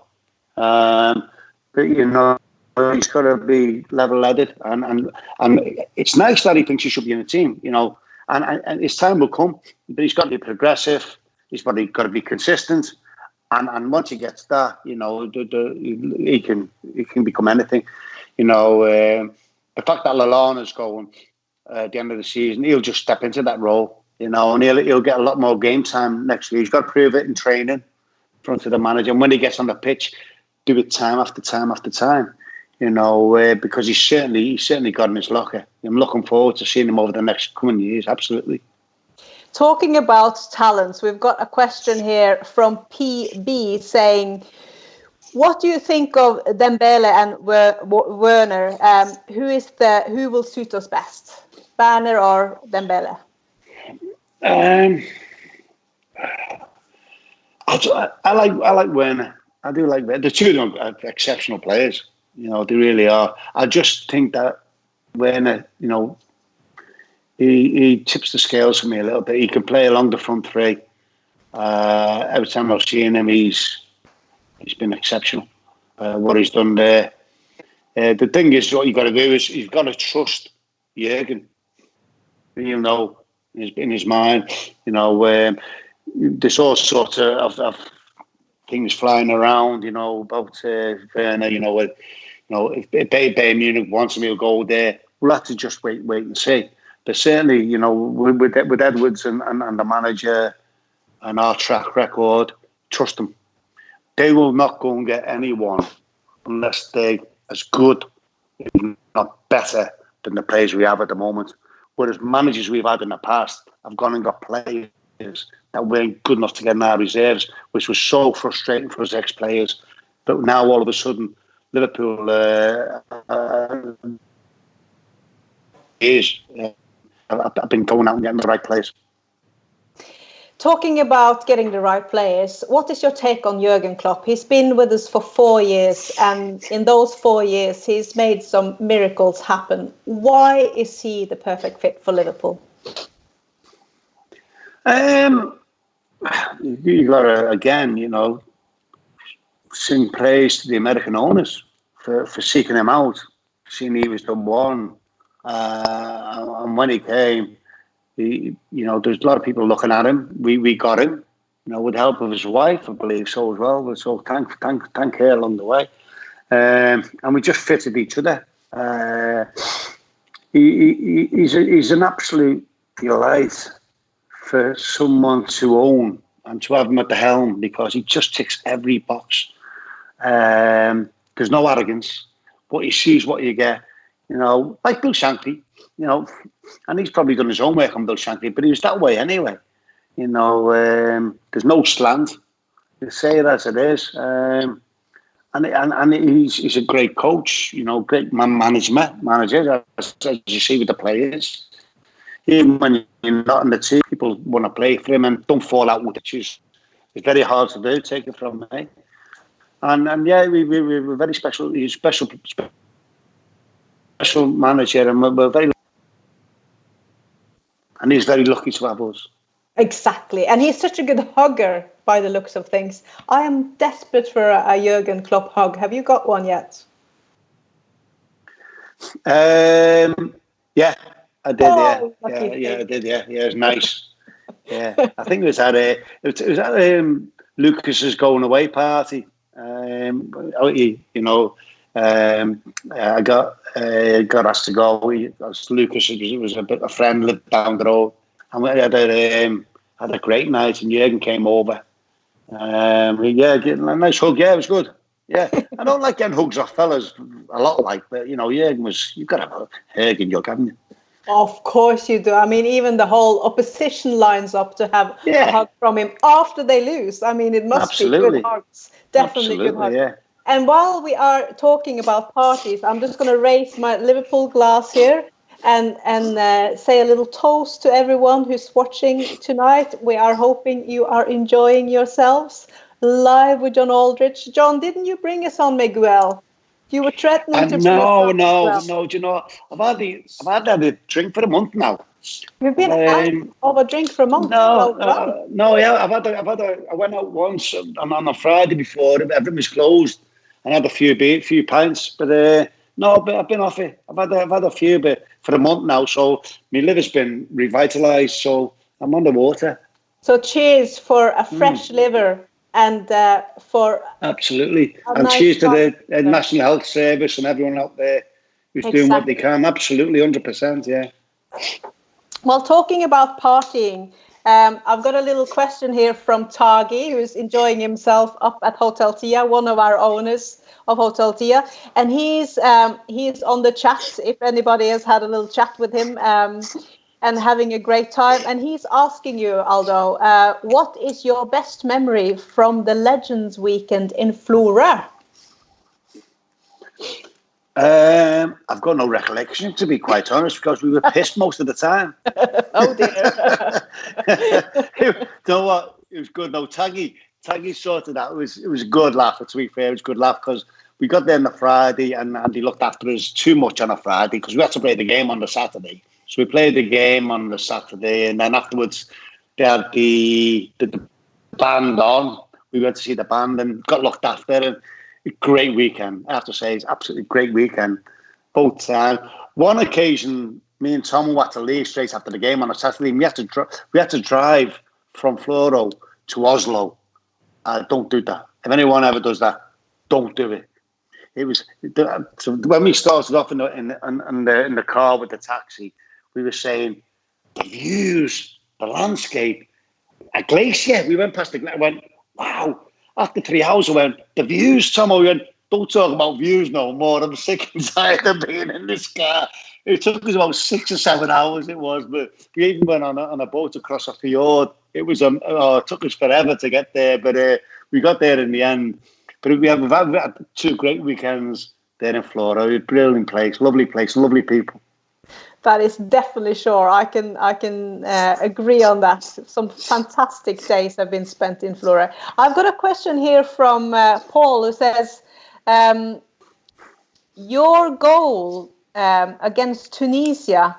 Speaker 2: But he's got to be level-headed, and it's nice that he thinks he should be in a team, and his time will come. But he's got to be progressive. He's got to be consistent, and once he gets that, he can become anything. The fact that Lallana's going at the end of the season, he'll just step into that role, and he'll get a lot more game time next year. He's got to prove it in training. front of the manager. And when he gets on the pitch, do it time after time after time. Because he's certainly got in his locker. I'm looking forward to seeing him over the next coming years. Absolutely.
Speaker 1: Talking about talents, we've got a question here from PB saying, what do you think of Dembele and Werner? Who will suit us best, Werner or Dembele?
Speaker 2: I like Werner. I do like Werner. The two of them are exceptional players. They really are. I just think that Werner, he tips the scales for me a little bit. He can play along the front three. Every time I've seen him, he's been exceptional. What he's done there. The thing is, what you've got to do is you've got to trust Jurgen. In his mind, there's all sorts of things flying around, about Werner. If Bayern Munich wants him, he'll go there. We'll have to just wait and see. But certainly, with Edwards and the manager and our track record, trust them. They will not go and get anyone unless they're as good, if not better, than the players we have at the moment. Whereas managers we've had in the past have gone and got players that weren't good enough to get in our reserves, which was so frustrating for us ex-players. But now all of a sudden, Liverpool I've been going out and getting the right players.
Speaker 1: Talking about getting the right players, what is your take on Jurgen Klopp? He's been with us for 4 years, and in those 4 years, he's made some miracles happen. Why is he the perfect fit for Liverpool?
Speaker 2: You got to, again, sing praise to the American owners for seeking him out, seeing he was the one. And when he came, there's a lot of people looking at him. We got him, with the help of his wife, I believe so as well. So thank her along the way. And we just fitted each other. He's an absolute delight for someone to own and to have him at the helm, because he just ticks every box. There's no arrogance. What you see is what you get. Like Bill Shankly, and he's probably done his own work on Bill Shankly, but he was that way anyway. There's no slant. You say it as it is. And he's a great coach, great manager, as you see with the players. Even when you're not in the team, people want to play for him and don't fall out with it. It's very hard to do, take it from me. And yeah, we're very special. He's special manager, and we're very, and he's very lucky to have us.
Speaker 1: Exactly, and he's such a good hugger by the looks of things. I am desperate for a Jurgen Klopp hug. Have you got one yet? Yeah, I did. Oh,
Speaker 2: yeah, I did. Yeah, it was nice. Yeah, I think it was at Lucas's going away party. I got asked to go. Lucas was a friend, lived down the road, and we had a great night. And Jurgen came over. Getting a nice hug. Yeah, it was good. Yeah, I don't like getting hugs off fellas a lot, but Jurgen you've got to have a hug in your, haven't you?
Speaker 1: Of course you do. I mean, even the whole opposition lines up to have a hug from him after they lose. I mean, it must be good hugs. Definitely good hugs.
Speaker 2: Yeah.
Speaker 1: And while we are talking about parties, I'm just going to raise my Liverpool glass here and say a little toast to everyone who's watching tonight. We are hoping you are enjoying yourselves live with John Aldridge. John, didn't you bring us on Miguel? You were threatening to bring us on Miguel.
Speaker 2: No. Do you know, I've had a drink for a month now.
Speaker 1: You've been out of a drink for a month.
Speaker 2: Yeah. I went out once on a Friday before everything was closed, and had a few pints. But I've been off it. I've had a few, but for a month now. So my liver's been revitalised. So I'm on the water.
Speaker 1: So cheers for a fresh liver. And for
Speaker 2: absolutely, and nice cheers to the National Health Service and everyone out there who's doing what they can. Absolutely, 100%. Yeah.
Speaker 1: Well, talking about partying, I've got a little question here from Tagi, who's enjoying himself up at Hotel Tia, one of our owners of Hotel Tia, and he's on the chat. If anybody has had a little chat with him, and having a great time, and he's asking you, Aldo, what is your best memory from the Legends weekend in Flora?
Speaker 2: I've got no recollection, to be quite honest, because we were pissed most of the time.
Speaker 1: Oh dear.
Speaker 2: You know what? It was good. No, Taggy sorted that. It was a good laugh. To be fair, it was a good laugh because we got there on the Friday and he looked after us too much on a Friday because we had to play the game on the Saturday. So we played the game on the Saturday, and then afterwards they had the band on. We went to see the band and got looked after. And great weekend, I have to say. It's absolutely great weekend. Both times. One occasion, me and Tom had to leave straight after the game on a Saturday. We had to drive from Floro to Oslo. Don't do that. If anyone ever does that, don't do it. It was so when we started off in the car with the taxi, we were saying the views, the landscape, a glacier. We went past the glacier. I went, wow. After 3 hours, I went, the views, Tom. We went, don't talk about views no more. I'm sick and tired of being in this car. It took us about 6 or 7 hours, it was. But we even went on a boat across a fjord. It was it took us forever to get there, but we got there in the end. But we've had 2 great weekends there in Flora. Brilliant place, lovely people.
Speaker 1: That is definitely sure. I can agree on that. Some fantastic days have been spent in Flora. I've got a question here from Paul who says, your goal against Tunisia,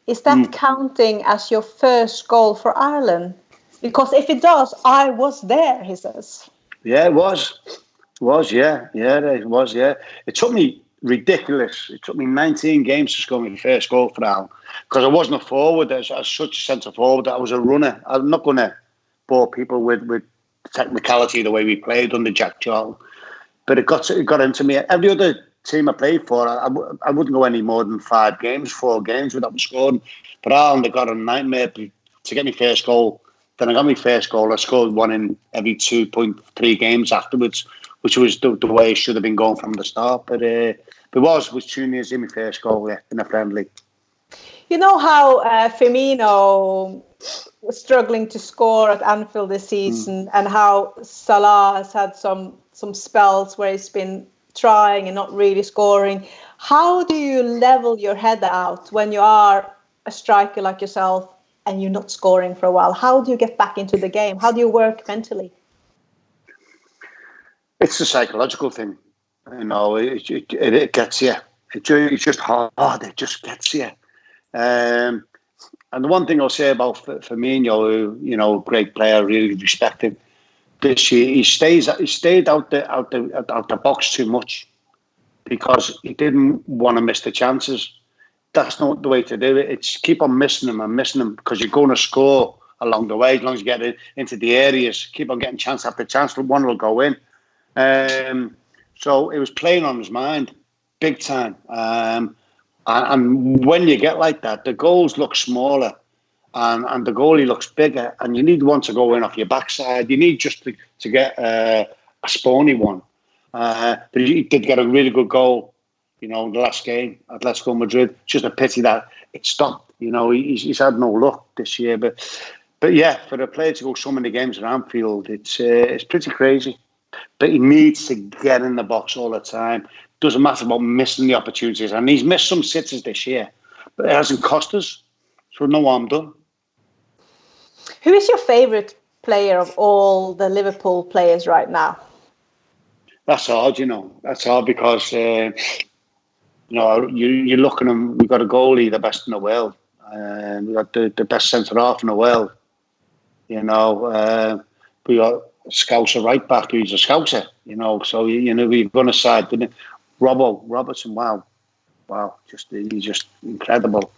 Speaker 1: is that counting as your first goal for Ireland? Because if it does, I was there, he says. Yeah,
Speaker 2: it was. It was. It took me ridiculous. It took me 19 games to score my first goal for Ireland because I wasn't a forward. I was such a centre forward. I was a runner. I'm not going to bore people with the technicality of the way we played under Jack Charlton, but it got into me. Every other team I played for, I wouldn't go any more than 4 games without scoring. But Ireland, I got a nightmare to get my first goal. Then I got my first goal. I scored one in every 2.3 games afterwards, which was the way it should have been going from the start. But it was Tunisia my first goal in a friendly.
Speaker 1: You know how Firmino was struggling to score at Anfield this season, and how Salah has had some spells where he's been trying and not really scoring. How do you level your head out when you are a striker like yourself and you're not scoring for a while? How do you get back into the game? How do you work mentally?
Speaker 2: It's a psychological thing, it gets you. It's just hard. It just gets you. And the one thing I'll say about Firmino, who, great player, really respect him. This year he stayed out the box too much because he didn't want to miss the chances. That's not the way to do it. It's keep on missing them because you're going to score along the way as long as you get into the areas. Keep on getting chance after chance. One will go in. So it was playing on his mind, big time. And when you get like that, the goals look smaller, and the goalie looks bigger, and you need one to go in off your backside. You need just to get a spawny one. But he did get a really good goal, in the last game at Atletico Madrid. Just a pity that it stopped. He's had no luck this year, but yeah, for a player to go so many games at Anfield, it's pretty crazy. But he needs to get in the box all the time. Doesn't matter about missing the opportunities. And he's missed some sitters this year, but it hasn't cost us. So no harm done.
Speaker 1: Who is your favourite player of all the Liverpool players right now?
Speaker 2: That's hard, That's hard because, you look at them, we've got a goalie, the best in the world. We've got the best centre-half in the world. We got Scouser right back, who's a Scouser, so, we've gone aside, didn't it? Robertson, wow, he's just incredible.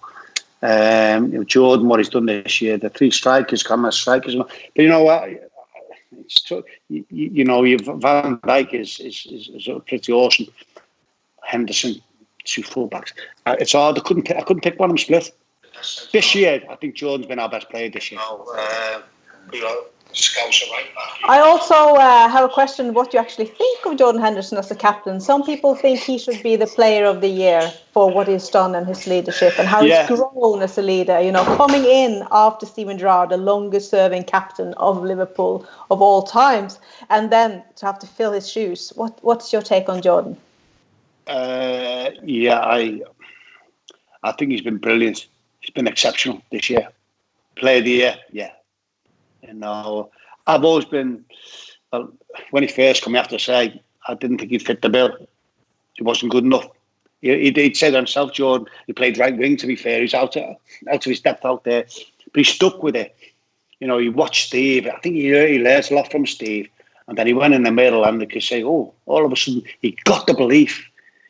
Speaker 2: Jordan, what he's done this year, the 3 strikers, come as strikers. But you know what? It's Van Dijk is pretty awesome. Henderson, 2 fullbacks. It's hard. I couldn't pick one. I'm split. This year, I think Jordan's been our best player this year.
Speaker 1: I also have a question what you actually think of Jordan Henderson as the captain. Some people think he should be the player of the year for what he's done and his leadership and how he's grown as a leader, coming in after Steven Gerrard, the longest serving captain of Liverpool of all times, and then to have to fill his shoes. What's your take on Jordan?
Speaker 2: I think he's been brilliant. He's been exceptional this year. Player of the year, yeah. I've always been, when he first came, I have to say, I didn't think he'd fit the bill. He wasn't good enough. He'd said himself, Jordan, he played right wing, to be fair. He's out of his depth out there. But he stuck with it. He watched Steve. I think he learned a lot from Steve. And then he went in the middle and they could say, all of a sudden, he got the belief.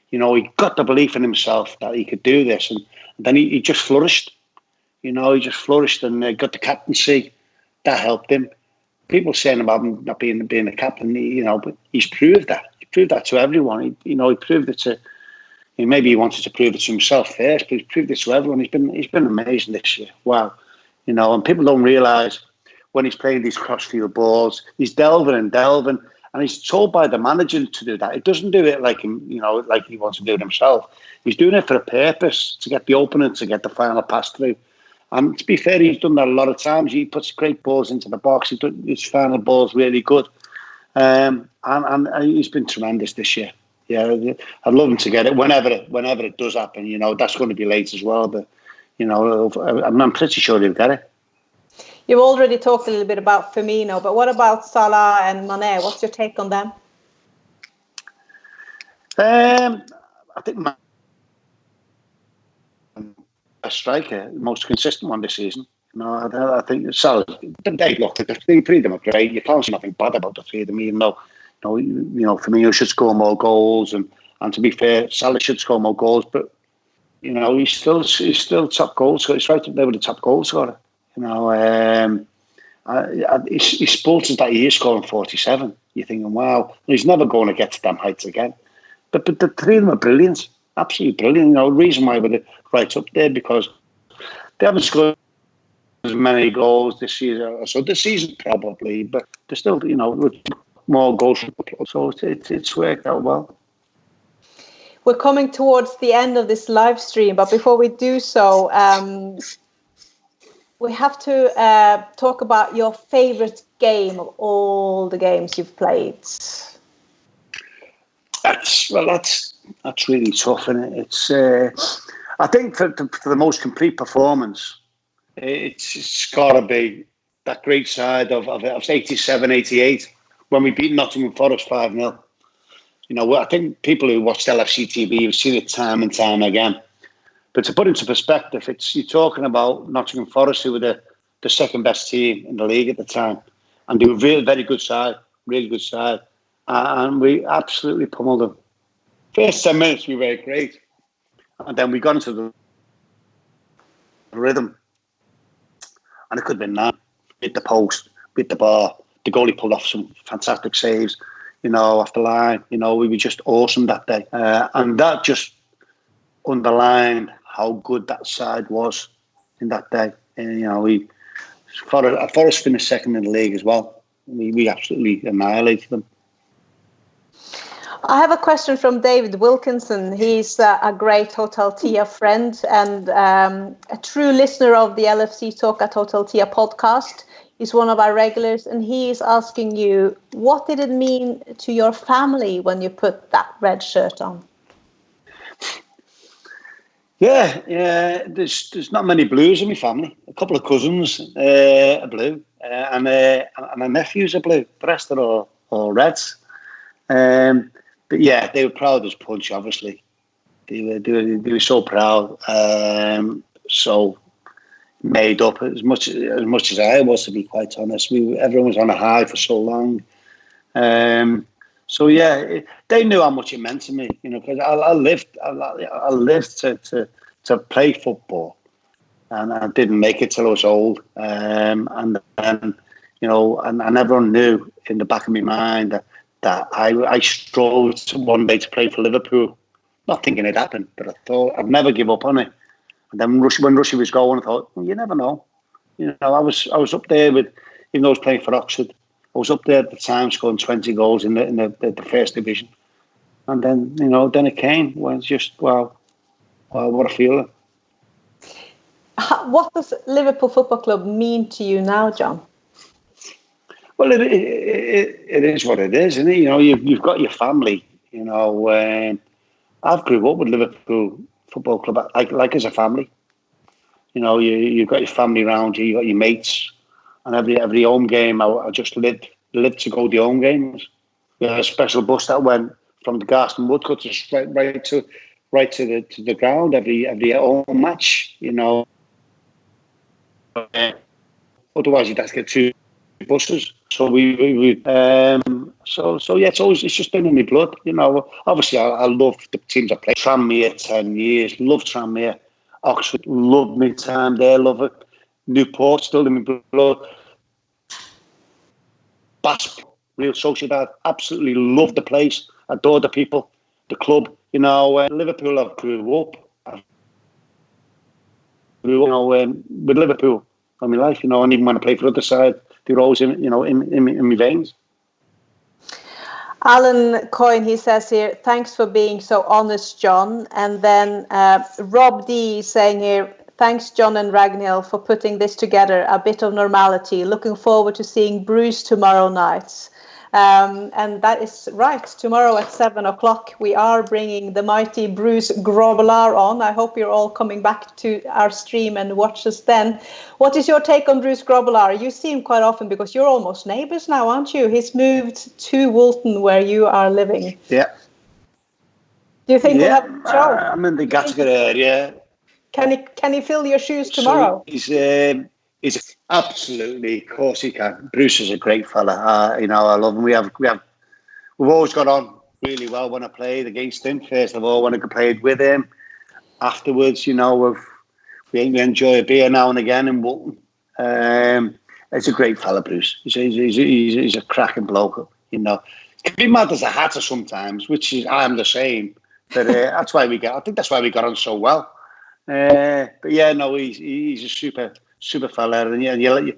Speaker 2: He got the belief in himself that he could do this. And then he just flourished. He just flourished and got the captaincy. That helped him. People saying about him not being a captain, but he's proved that. He proved that to everyone. He proved it to. Maybe he wanted to prove it to himself first, but he's proved it to everyone. He's been amazing this year. Wow, and people don't realise when he's playing these crossfield balls, he's delving, and he's told by the manager to do that. He doesn't do it like him, like he wants to do it himself. He's doing it for a purpose, to get the opening, to get the final pass through. And to be fair, he's done that a lot of times. He puts great balls into the box. His final ball's really good. And he's been tremendous this year. Yeah, I'd love him to get it whenever it does happen. That's going to be late as well. But, I'm pretty sure he'll get it.
Speaker 1: You've already talked a little bit about Firmino, but what about Salah and Mane? What's your take on them? I think a striker, the most consistent one this season. I think Salah. The three of them are great. You can't say nothing bad about the three of them, even though Firmino should score more goals, and to be fair, Salah should score more goals. But he's still top goal scorer. He's right up there with the top goal scorer. He sports that he is scoring 47. You're thinking, wow, he's never going to get to them heights again. But the three of them are brilliant. Absolutely brilliant. The reason why we're right up there because they haven't scored as many goals this season. So this season probably, but they're still, more goals. So it's worked out well. We're coming towards the end of this live stream, but before we do so, we have to talk about your favorite game of all the games you've played.
Speaker 2: That's really tough, isn't it? It's I think for the most complete performance, it's got to be that great side of 87, 88 when we beat Nottingham Forest 5-0. I think people who watched LFC TV have seen it time and time again. But to put into perspective, you're talking about Nottingham Forest, who were the second best team in the league at the time, and they were really very good side, and we absolutely pummeled them. First 10 minutes we were great, and then we got into the rhythm, and it could have been that. Hit the post, hit the bar. The goalie pulled off some fantastic saves, off the line. We were just awesome that day, and that just underlined how good that side was in that day. And Forest finished second in the league as well. We absolutely annihilated them.
Speaker 1: I have a question from David Wilkinson. He's a great Hotel Tia friend and a true listener of the LFC Talk at Hotel Tia podcast. He's one of our regulars, and he is asking you, what did it mean to your family when you put that red shirt on? Yeah. There's not many blues in my family. A couple of cousins are blue, and my nephews are blue. The rest are all reds. But yeah, they were proud as punch. Obviously, they were so proud. So made up as much as I was, to be quite honest. Everyone was on a high for so long. So yeah, they knew how much it meant to me. Because I lived to play football, and I didn't make it till I was old. And then and everyone knew in the back of my mind that I strove one day to play for Liverpool. Not thinking it happened, but I thought I'd never give up on it.
Speaker 2: And then when Russia was going, I thought, well, you never know. You know, I was up there with, even though I was playing for Oxford, I was up there at the time scoring 20 goals in the first division. And then, you know, then it came when it's just, wow, what a feeling.
Speaker 1: What does Liverpool Football Club mean to you now, John?
Speaker 2: Well, it is what it is, isn't it? You know, you've got your family. You know, I've grew up with Liverpool Football Club like as a family. You know, you've got your family around you, you've got your mates, and every home game, I just lived to go to the home games. We had a special bus that went from the Garston Woodcutters right to the ground every home match. You know, otherwise you'd have to get 2 buses. So it's just been in my blood. You know, obviously I love the teams I played. Tranmere 10 years, love Tranmere. Oxford, love my time there, love it. Newport, still in my blood. Basque, Real Sociedad, absolutely love the place, adore the people, the club. You know, Liverpool, I grew up. With Liverpool in my life, you know, and even when I played for the other side, they were always in my veins.
Speaker 1: Alan Coyne, he says here, thanks for being so honest, John. And then Rob D saying here, thanks, John and Ragnhild, for putting this together, a bit of normality. Looking forward to seeing Bruce tomorrow night. And that is right. Tomorrow at 7 o'clock, we are bringing the mighty Bruce Grobbelaar on. I hope you're all coming back to our stream and watch us then. What is your take on Bruce Grobbelaar? You see him quite often because you're almost neighbours now, aren't you? He's moved to Woolton, where you are living.
Speaker 2: Yeah.
Speaker 1: Do you think we'll have a show?
Speaker 2: I'm in the Gatwick area.
Speaker 1: Can he fill your shoes tomorrow?
Speaker 2: So he's absolutely, of course he can. Bruce is a great fella. You know, I love him. We've always got on really well when I played against him. First of all, when I played with him. Afterwards, you know, we enjoy a beer now and again in Woolton. It's a great fella, Bruce. He's a cracking bloke. You know, he can be mad as a hatter sometimes, which is I'm the same. But that's why I think that's why we got on so well. But yeah, no, he's a super fella, and you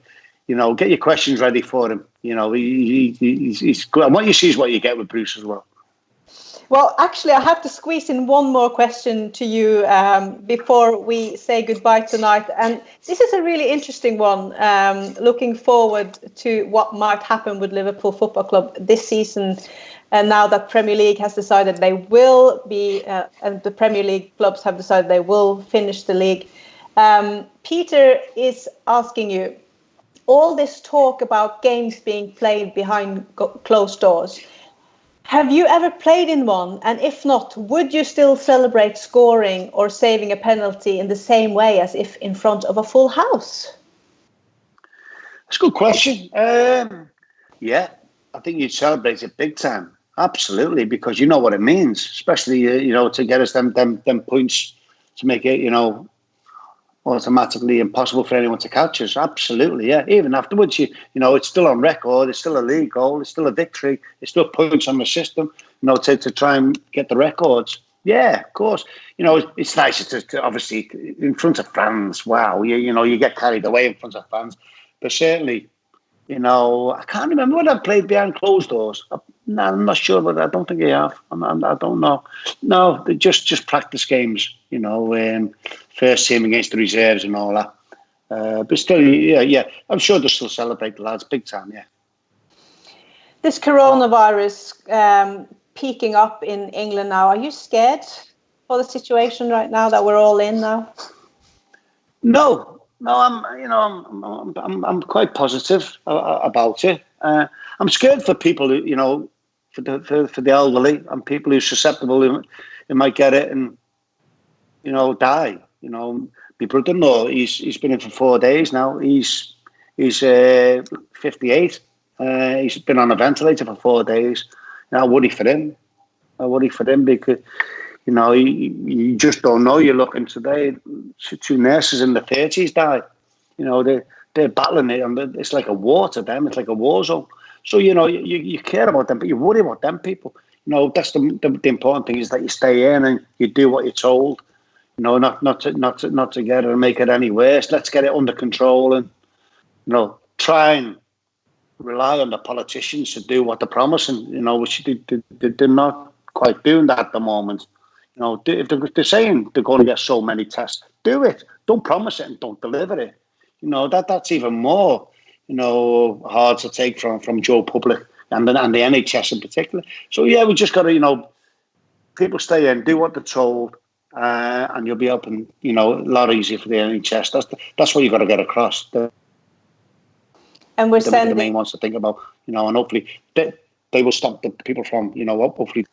Speaker 2: know, get your questions ready for him. You know, he's good. And what you see is what you get with Bruce as well.
Speaker 1: Well, actually, I have to squeeze in one more question to you before we say goodbye tonight. And this is a really interesting one, looking forward to what might happen with Liverpool Football Club this season. And now that Premier League has decided they will be, and the Premier League clubs have decided they will finish the league. Peter is asking you, all this talk about games being played behind closed doors, have you ever played in one? And if not, would you still celebrate scoring or saving a penalty in the same way as if in front of a full house?
Speaker 2: That's a good question. Yeah, I think you'd celebrate it big time. Absolutely, because you know what it means, especially, you know, to get us them points to make it, you know, automatically impossible for anyone to catch us. Absolutely, yeah. Even afterwards, you know, it's still on record. It's still a league goal. It's still a victory. It's still points on the system, you know, to try and get the records. Yeah, of course. You know, it's nice to obviously in front of fans. Wow, you know, you get carried away in front of fans. But certainly, you know, I can't remember when I've played behind closed doors. I'm not sure, but I don't think I have. I don't know. No, they're just practice games, you know, first team against the reserves and all that. But still, yeah. I'm sure they'll still celebrate the lads big time, yeah.
Speaker 1: This coronavirus peaking up in England now, are you scared for the situation right now that we're all in now? No, I'm quite positive about it. I'm scared for people who, you know, for the elderly and people who are susceptible who might get it and, you know, die. You know, my brother-in-law, he's been in for 4 days now. He's 58. He's been on a ventilator for 4 days. Now I worry for him. Because, you know, you just don't know. You're looking today, 2 nurses in their 30s died. You know, they're battling it, and it's like a war to them. It's like a war zone. So, you know, you care about them, but you worry about them people. You know, that's the important thing is that you stay in and you do what you're told.
Speaker 2: not to get it and make it any worse. Let's get it under control and try and rely on the politicians to do what they're promising. Which they're not quite doing that at the moment. If they're saying they're going to get so many tests, do it. Don't promise it and don't deliver it. That's even more hard to take from Joe Public and the NHS in particular. So yeah, we just got to people stay in, do what they're told, and you'll be helping a lot easier for the NHS. That's what you've got to get across.
Speaker 1: And we're sending
Speaker 2: the main ones to think about, and hopefully they will stop the people from hopefully.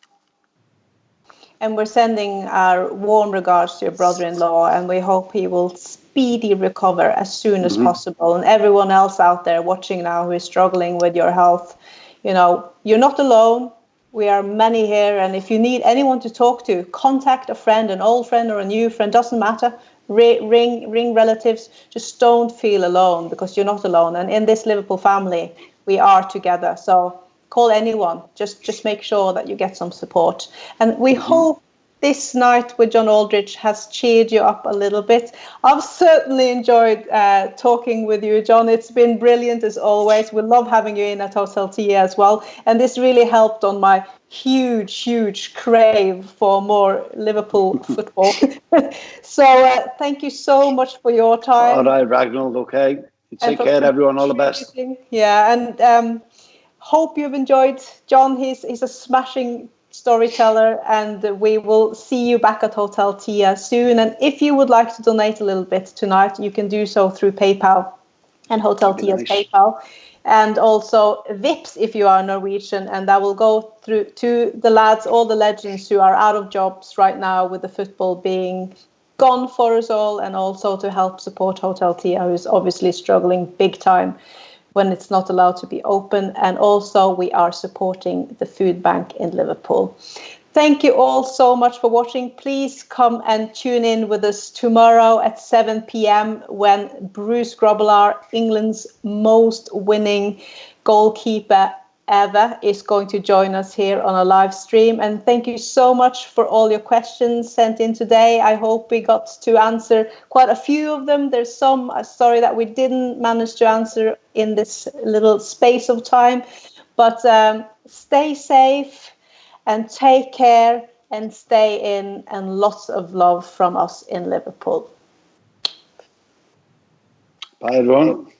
Speaker 1: And we're sending our warm regards to your brother-in-law, and we hope he will speedy recover as soon as possible. And everyone else out there watching now who is struggling with your health, you're not alone. We are many here, and if you need anyone to talk to, contact a friend, an old friend or a new friend, doesn't matter. Ring relatives. Just don't feel alone, because you're not alone. And in this Liverpool family, we are together. So call anyone. Just make sure that you get some support. And we hope this night with John Aldridge has cheered you up a little bit. I've certainly enjoyed talking with you, John. It's been brilliant as always. We love having you in at Hotel Tia as well. And this really helped on my huge crave for more Liverpool football. So thank you so much for your time.
Speaker 2: All right, Ragnall, okay. Take care, everyone. All the best.
Speaker 1: Yeah, and hope you've enjoyed John. He's a smashing storyteller, and we will see you back at Hotel Tia soon. And if you would like to donate a little bit tonight, you can do so through PayPal and Hotel Tia's PayPal, and also Vips if you are Norwegian, and that will go through to the lads, all the legends who are out of jobs right now with the football being gone for us all, and also to help support Hotel Tia, who is obviously struggling big time when it's not allowed to be open. And also we are supporting the food bank in Liverpool. Thank you all so much for watching. Please come and tune in with us tomorrow at 7 p.m. when Bruce Grobbelaar, England's most winning goalkeeper ever, is going to join us here on a live stream. And thank you so much for all your questions sent in today. I hope we got to answer quite a few of them. There's some, sorry, that we didn't manage to answer in this little space of time. But stay safe and take care and stay in, and lots of love from us in Liverpool.
Speaker 2: Bye, everyone.